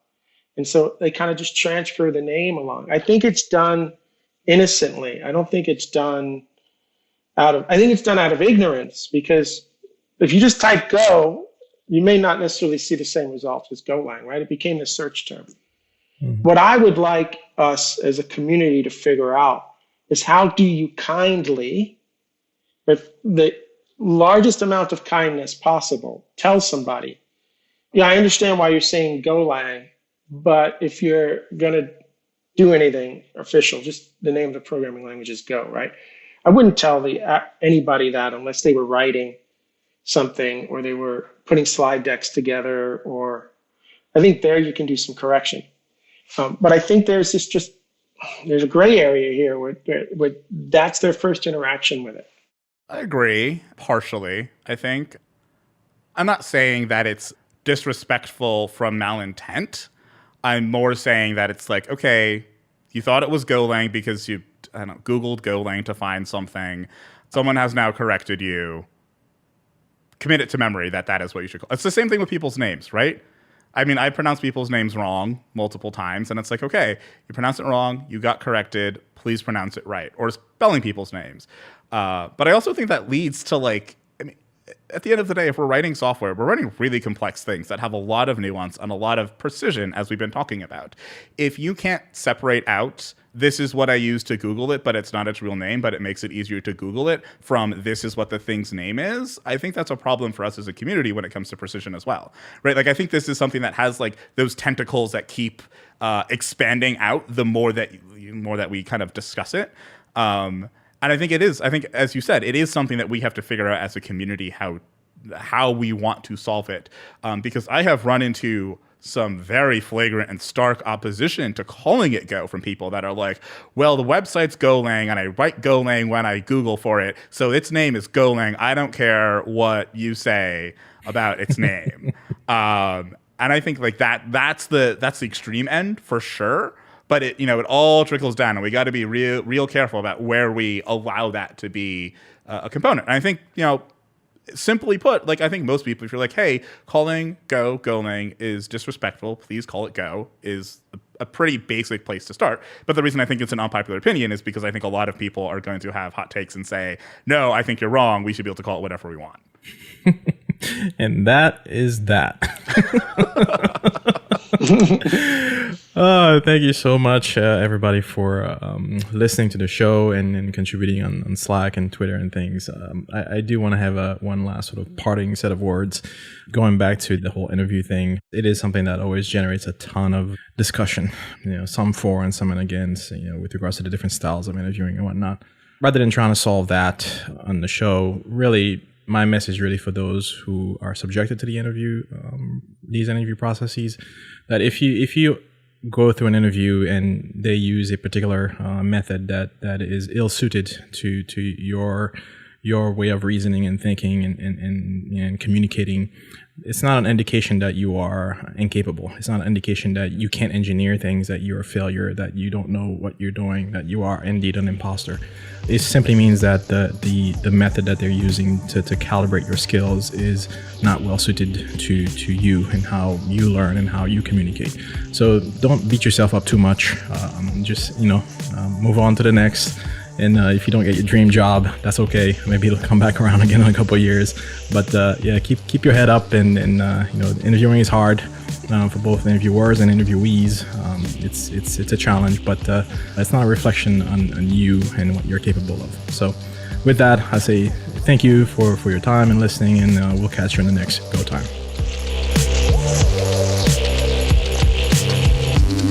And so they kind of just transfer the name along. I think it's done innocently. I don't think it's done I think it's done out of ignorance, because if you just type Go, you may not necessarily see the same results as Golang, right? It became the search term. What I would like us as a community to figure out is how do you kindly, with the largest amount of kindness possible, tell somebody, yeah, I understand why you're saying Golang, but if you're going to do anything official, just the name of the programming language is Go, right? I wouldn't tell anybody that unless they were writing something or they were putting slide decks together, or I think there you can do some correction. But I think there's a gray area here where that's their first interaction with it. I agree, partially, I think. I'm not saying that it's disrespectful from malintent. I'm more saying that it's like, okay, you thought it was Golang because you, Googled Golang to find something. Someone has now corrected you. Commit it to memory that is what you should call it. It's the same thing with people's names, right? I mean, I pronounce people's names wrong multiple times, and it's like, okay, you pronounced it wrong, you got corrected, please pronounce it right. Or spelling people's names. But I also think that leads to, like, I mean, at the end of the day, if we're writing software, we're writing really complex things that have a lot of nuance and a lot of precision, as we've been talking about. If you can't separate out, this is what I use to Google it, but it's not its real name, but it makes it easier to Google it, from this is what the thing's name is, I think that's a problem for us as a community when it comes to precision as well, right? Like, I think this is something that has, like, those tentacles that keep expanding out the more that we kind of discuss it. And I think as you said, it is something that we have to figure out as a community how we want to solve it. Because I have run into some very flagrant and stark opposition to calling it Go from people that are like, well, the website's Golang and I write Golang when I Google for it, so its name is Golang. I don't care what you say about its name. And I think, like, that's the extreme end for sure. But it all trickles down, and we got to be real careful about where we allow that to be a component. And I think, simply put, like, I think most people, if you're like, hey, calling Go Golang is disrespectful, please call it Go, is a pretty basic place to start. But the reason I think it's an unpopular opinion is because I think a lot of people are going to have hot takes and say, no, I think you're wrong. We should be able to call it whatever we want. And that is that. Thank you so much, everybody, for listening to the show and contributing on Slack and Twitter and things. I do want to have one last sort of parting set of words. Going back to the whole interview thing, it is something that always generates a ton of discussion, some for and some against, with regards to the different styles of interviewing and whatnot. Rather than trying to solve that on the show, really, my message really for those who are subjected to these interview processes, that if you go through an interview and they use a particular method that is ill-suited to your way of reasoning and thinking and communicating, it's not an indication that you are incapable. It's not an indication that you can't engineer things, that you're a failure, that you don't know what you're doing, that you are indeed an imposter. It simply means that the method that they're using to calibrate your skills is not well suited to you and how you learn and how you communicate. So don't beat yourself up too much. Just move on to the next. And if you don't get your dream job, that's okay. Maybe it'll come back around again in a couple of years. But keep your head up. And interviewing is hard for both interviewers and interviewees. It's a challenge, but it's not a reflection on you and what you're capable of. So with that, I say thank you for your time and listening, and we'll catch you in the next Go Time.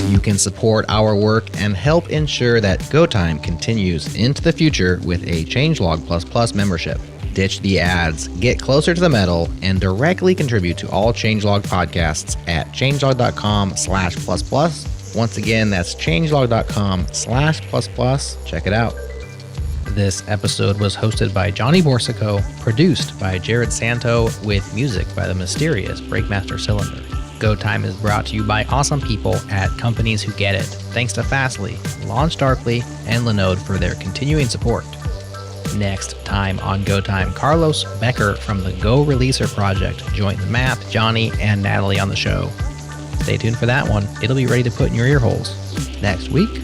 You can support our work and help ensure that GoTime continues into the future with a Changelog++ membership. Ditch the ads, get closer to the metal, and directly contribute to all Changelog podcasts at changelog.com/++. Once again, that's changelog.com/++. Check it out. This episode was hosted by Johnny Borsico, produced by Jared Santo, with music by the mysterious Breakmaster Cylinder. Go Time is brought to you by awesome people at Companies Who Get It. Thanks to Fastly, LaunchDarkly, and Linode for their continuing support. Next time on Go Time, Carlos Becker from the Go Releaser Project joined Matt, Johnny, and Natalie on the show. Stay tuned for that one. It'll be ready to put in your ear holes next week.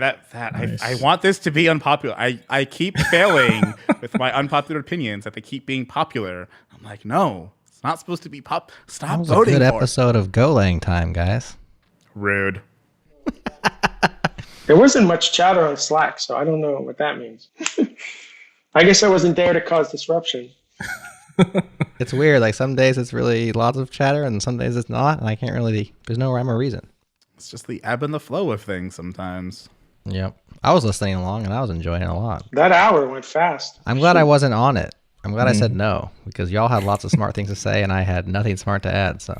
Okay, Nice. I want this to be unpopular. I keep failing with my unpopular opinions that they keep being popular. I'm like, no, it's not supposed to be pop. Stop That was a voting good for it. episode of Golang time, guys. Rude. There wasn't much chatter on Slack, so I don't know what that means. I guess I wasn't there to cause disruption. It's weird. Like some days it's really lots of chatter, and some days it's not, and I can't really. There's no rhyme or reason. It's just the ebb and the flow of things sometimes. Yep. I was listening along, and I was enjoying it a lot. That hour went fast. I'm glad I wasn't on it. I'm glad I said no, because y'all had lots of smart things to say, and I had nothing smart to add. So